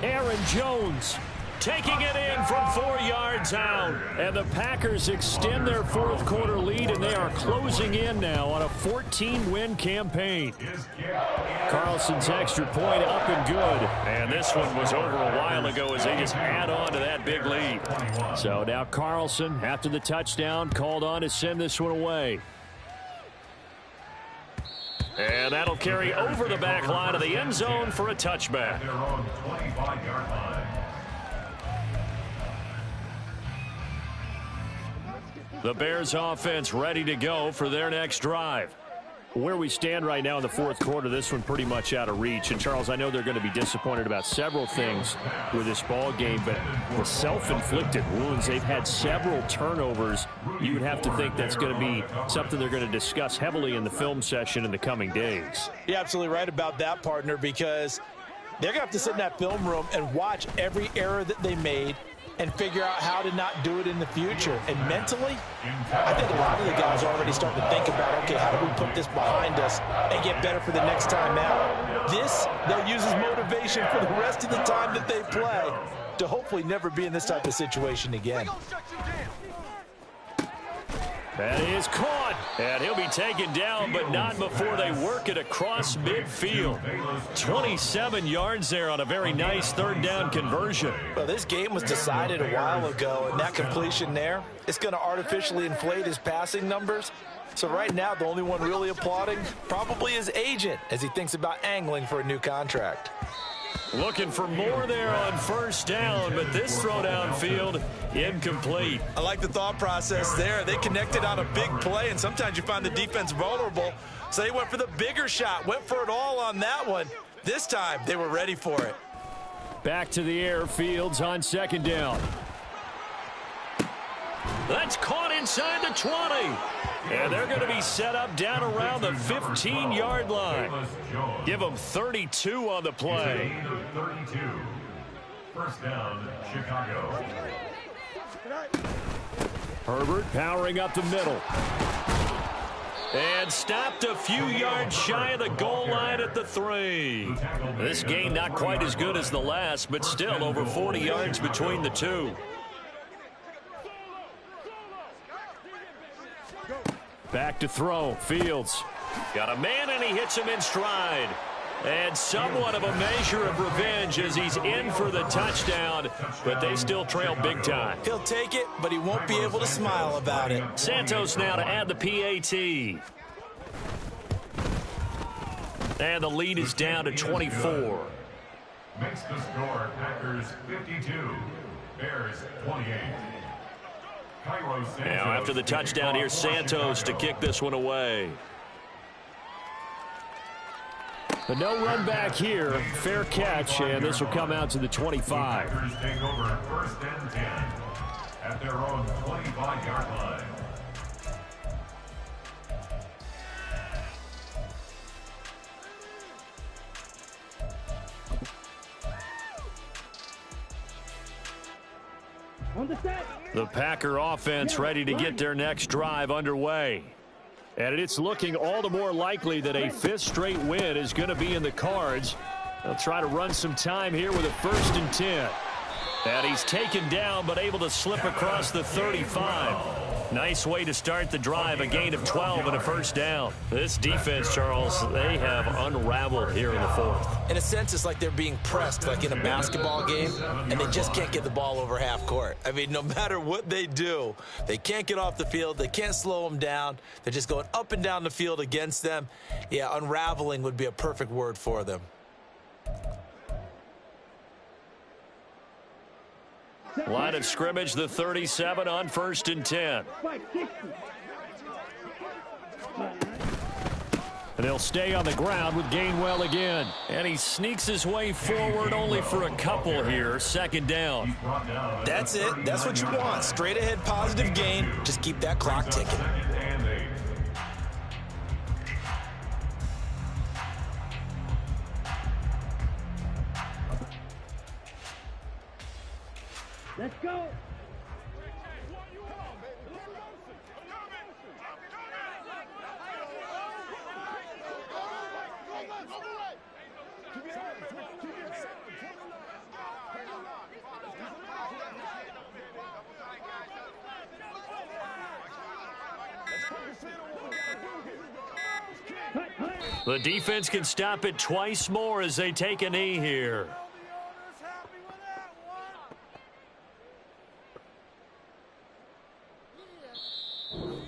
Aaron Jones taking it in from 4 yards out. And the Packers extend their fourth quarter lead, and they are closing in now on a 14-win campaign. Carlson's extra point up and good. And this one was over a while ago as they just add on to that big lead. So now Carlson, after the touchdown, called on to send this one away. And that'll carry over the back line of the end zone for a touchback. The Bears offense ready to go for their next drive. Where we stand right now in the fourth quarter, this one pretty much out of reach. And, Charles, I know they're going to be disappointed about several things with this ball game, but the self-inflicted wounds, they've had several turnovers. You would have to think that's going to be something they're going to discuss heavily in the film session in the coming days. You're absolutely right about that, partner, because they're going to have to sit in that film room and watch every error that they made and figure out how to not do it in the future. And mentally, I think a lot of the guys are already starting to think about, okay, how do we put this behind us and get better for the next time out? This, they'll use as motivation for the rest of the time that they play to hopefully never be in this type of situation again. That is caught, and he'll be taken down, but not before they work it across midfield. 27 yards there on a very nice third down conversion. Well, this game was decided a while ago, and that completion there, it's going to artificially inflate his passing numbers. So right now, the only one really applauding probably his agent as he thinks about angling for a new contract. Looking for more there on first down, but this throw downfield incomplete. I like the thought process there. They connected on a big play, and sometimes you find the defense vulnerable. So they went for the bigger shot, went for it all on that one. This time, they were ready for it. Back to the air, Fields on second down. That's caught inside the 20. And they're going to be set up down around the 15-yard line. Give them 32 on the play. 32. First down, Chicago. Herbert powering up the middle. And stopped a few yards shy of the goal line at the 3. This game not quite as good as the last, but still over 40 yards between the two. Back to throw. Fields got a man, and he hits him in stride. And somewhat of a measure of revenge as he's in for the touchdown, but they still trail big time. He'll take it, but he won't be able to smile about it. Santos now to add the PAT. And the lead is down to 24. Makes the score Packers 52, Bears 28. Now after the touchdown, here's Santos to kick this one away. But no run back here. Fair catch, and this will come out to the 25. Packers take over first and 10 at their own 25-yard line. On the set. The Packer offense ready to get their next drive underway. And it's looking all the more likely that a fifth straight win is going to be in the cards. They'll try to run some time here with a 1st and 10. And he's taken down but able to slip across the 35. Nice way to start the drive, a gain of 12 and a first down. This defense, Charles, they have unraveled here in the fourth. In a sense, it's like they're being pressed like in a basketball game, and they just can't get the ball over half court. I mean, no matter what they do, they can't get off the field. They can't slow them down. They're just going up and down the field against them. Yeah, unraveling would be a perfect word for them. Line of scrimmage, the 37 on 1st and 10. And they'll stay on the ground with Gainwell again. And he sneaks his way forward only for a couple here. 2nd down. That's it. That's what you want. Straight ahead positive gain. Just keep that clock ticking. Let's go. The defense can stop it twice more as they take a knee here.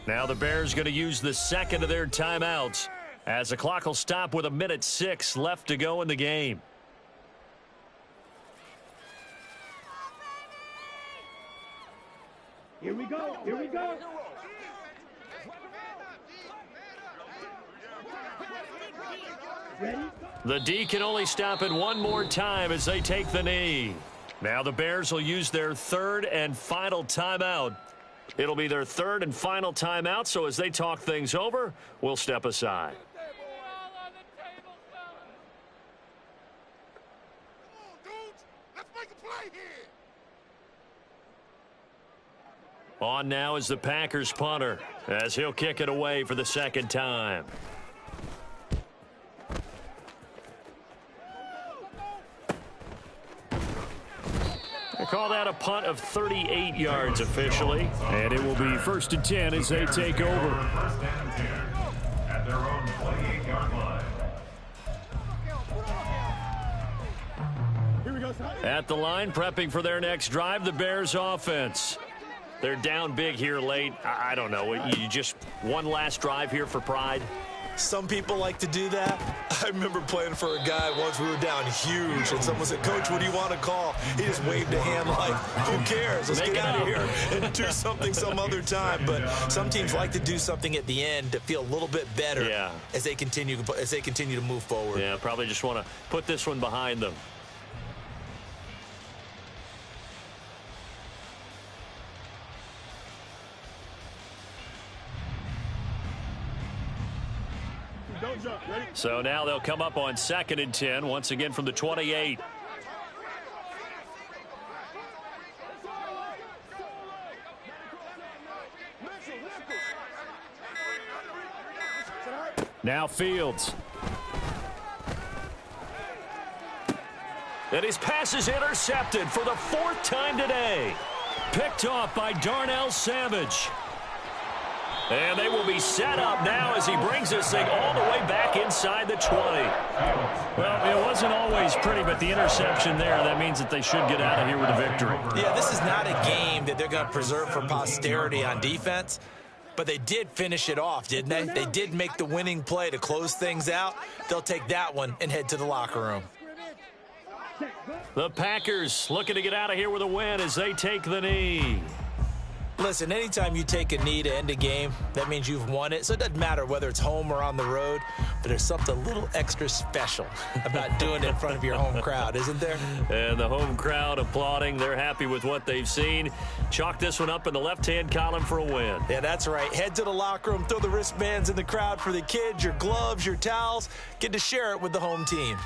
Now the Bears going to use the second of their timeouts as the clock will stop with 1:06 left to go in the game. Here we go. Here we go. Ready? The D can only stop it one more time as they take the knee. Now the Bears will use their third and final timeout. It'll be their third and final timeout, so as they talk things over, we'll step aside. On now is the Packers punter as he'll kick it away for the second time. They call that a punt of 38 yards officially. And it will be 1st and 10 as they take over. 1st and 10 at their own 28-yard line. Here we go. At the line, prepping for their next drive, the Bears offense. They're down big here late. I don't know. You just one last drive here for pride? Some people like to do that. I remember playing for a guy once. We were down huge, and someone said, "Coach, what do you want to call?" He just waved a hand like, "Who cares? Let's get out of here and do something some other time." But some teams like to do something at the end to feel a little bit better as they continue to move forward. Yeah, probably just want to put this one behind them. Don't jump. Ready? So now they'll come up on 2nd and 10, once again from the 28. Now Fields. And his pass is intercepted for the 4th time today. Picked off by Darnell Savage. And they will be set up now as he brings this thing all the way back inside the 20. Well, it wasn't always pretty, but the interception there, that means that they should get out of here with a victory. Yeah, this is not a game that they're going to preserve for posterity on defense, but they did finish it off, didn't they? They did make the winning play to close things out. They'll take that one and head to the locker room. The Packers looking to get out of here with a win as they take the knee. Listen, anytime you take a knee to end a game, that means you've won it. So it doesn't matter whether it's home or on the road, but there's something a little extra special about doing it in front of your home crowd, isn't there? And the home crowd applauding. They're happy with what they've seen. Chalk this one up in the left-hand column for a win. Yeah, that's right. Head to the locker room, throw the wristbands in the crowd for the kids, your gloves, your towels. Get to share it with the home team.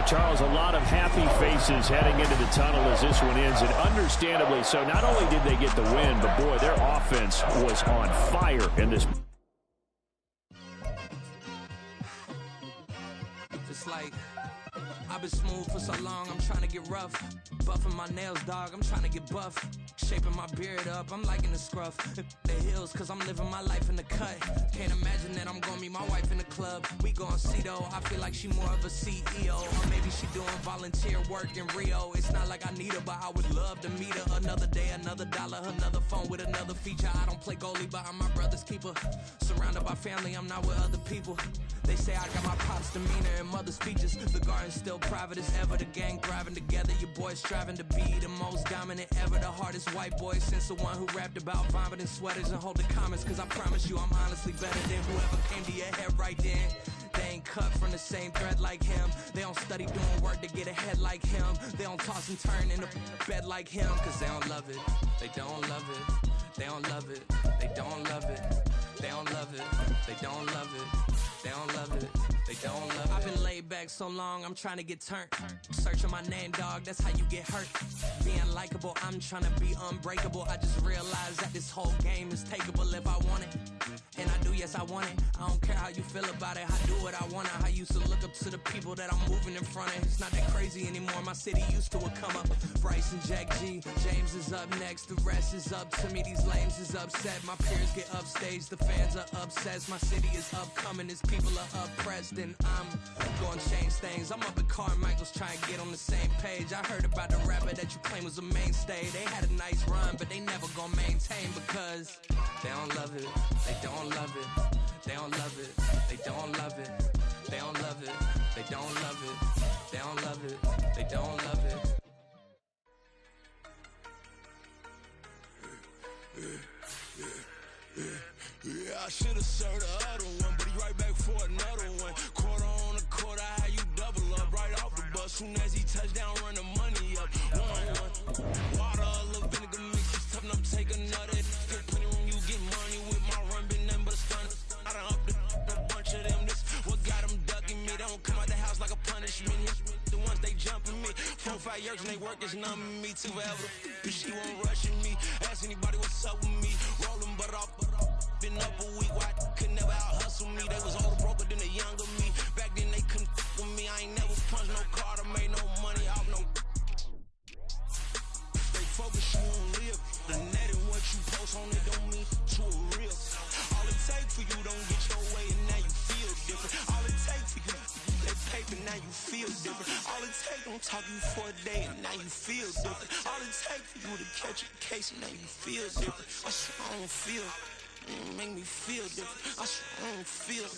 Charles, a lot of happy faces heading into the tunnel as this one ends, and understandably so. Not only did they get the win, but boy, their offense was on fire in this. Just like I've been smooth for so long, I'm trying to get rough. Buffing my nails, dog, I'm trying to get buff. Shaping my beard up, I'm liking the scruff. The hills, cause I'm living my life in the cut. Can't imagine that I'm gonna meet my wife in the club. We gon' see though, I feel like she more of a CEO. Or maybe she doing volunteer work in Rio. It's not like I need her, but I would love to meet her. Another day, another dollar, another phone with another feature. I don't play goalie, but I'm my brother's keeper. Surrounded by family, I'm not with other people. They say I got my pops demeanor and mother's features. The garden's still private as ever, the gang thriving together. Your boys striving to be the most dominant ever. The hardest white boy since the one who rapped about vomiting sweaters and holding comments. Cause I promise you I'm honestly better than whoever came to your head right then. They ain't cut from the same thread like him. They don't study doing work to get ahead like him. They don't toss and turn in the bed like him. Cause they don't love it, they don't love it. They don't love it, they don't love it. They don't love it, they don't love it. They don't love it, they don't love it. I've been laid back so long, I'm trying to get turned. Searching my name, dog, that's how you get hurt. Being likable, I'm trying to be unbreakable. I just realized that this whole game is takeable if I want it. yes, I want it. I don't care how you feel about it. I do what I want. I used to look up to the people that I'm moving in front of. It's not that crazy anymore. My city used to it come up. Bryce and Jack G. James is up next. The rest is up to me. These lames is upset. My peers get upstaged. The fans are obsessed. My city is upcoming. His people are oppressed. And I'm gonna change things. I'm up at Carmichael's trying to get on the same page. I heard about the rapper that you claim was a mainstay. They had a nice run, but they never gonna maintain because they don't love it. They don't love it. They don't love it. They don't love it. They don't love it. They don't love it. They don't love it. They don't love it. Yeah, I should've served the other one, but he right back for another one. Quarter on the quarter, how you double up right off the bus. Soon as he touch down, run the money up. 1-1. Water, a little vinegar mix, it's tough enough to take another. Get plenty when you get money with my run, been nothing but a stun. I done up a bunch of them. This what got them ducking me. They don't come out the house like a punishment. The ones they jumping me. 4-5 years and they work is numbing me too forever. She won't rushing me. Ask anybody what's up with me. Rolling butt off. Been up a week, why could never out hustle me? They was older, broker than the younger me. Back then they couldn't with me. I ain't never punched no card or made no money off no. Stay focused, you won't live. The net and what you post on it don't mean to a real. All it take for you don't get your way and now you feel different. All it take for you that paper now you feel different. All it take don't talk you for a day and now you feel different. All it take for you to catch a case and now you feel different. I swear I don't feel. Make me feel different. I swear I don't feel I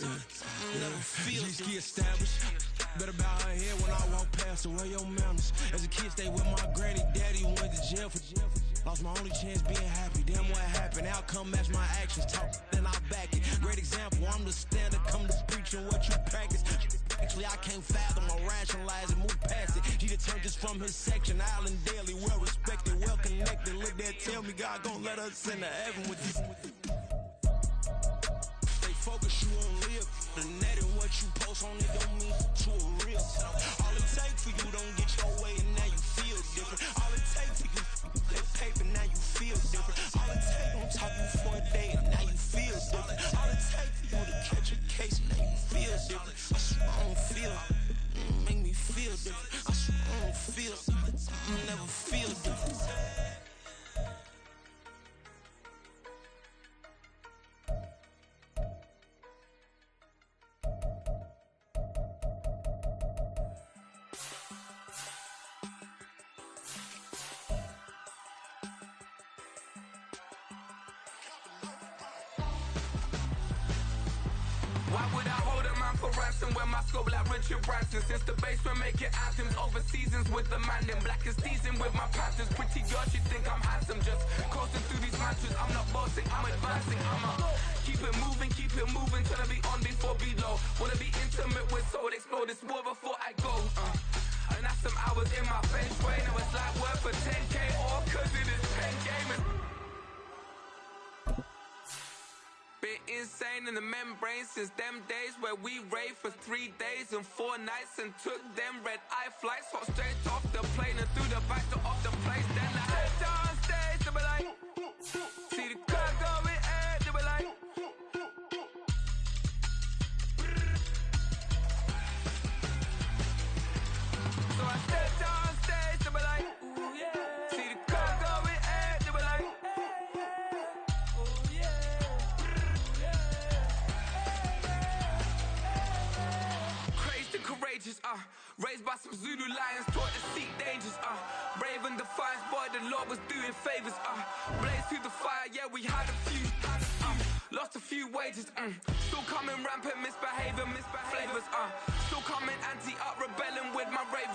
never feel different. G-ski established. Better bow her head when I walk past her. Where your manners? As a kid, stay with my granny. Daddy went to jail for jail. Lost my only chance being happy. Damn what happened. Outcome match my actions. Talk, then I back it. Great example. I'm the standard. Come to preaching what you practice. Actually, I can't fathom or rationalize and move past it. He turned this from his section. Island daily, well respected, well connected. Look there, tell me God gon' let us into heaven with this. Focus, you won't live. The net and what you post on it don't mean to a real. All it take for you don't get your way and now you feel different. All it take for you that paper now you feel different. All it take don't talk you for a day and now you feel different. All it take for you to catch a case and now you feel different. I swear I don't feel. Make me feel different. I swear I don't feel. I never feel different. Why would I hold a man for ransom when my scope like Richard Branson? Since the basement making anthems over seasons with the man, then black is seasoned with my patterns. Pretty girl, she think I'm handsome, just coasting through these mantras. I'm not bossing, I'm advancing. Keep it moving till I be on before below. Wanna be intimate with soul, explore this war before I go. And that's some hours in my bench way. Now it's like work for 10K, all cause it is pen gaming. Been insane in the membrane since them days where we raved for 3 days and 4 nights and took them red eye flights. Hot straight off the plane and through the back door of the place. Then I stepped on stage, they were like, see the car going air, they were like, so I stepped on stage, they were like, ooh yeah. See the car going air, they were like, ooh yeah. Courageous, raised by some Zulu lions, taught to seek dangers, brave and defiant, boy, the Lord was doing favors, blaze through the fire, yeah, we had a few, lost a few wages, still coming rampant, misbehavior, flavors, still coming anti-up, rebelling with my ravens.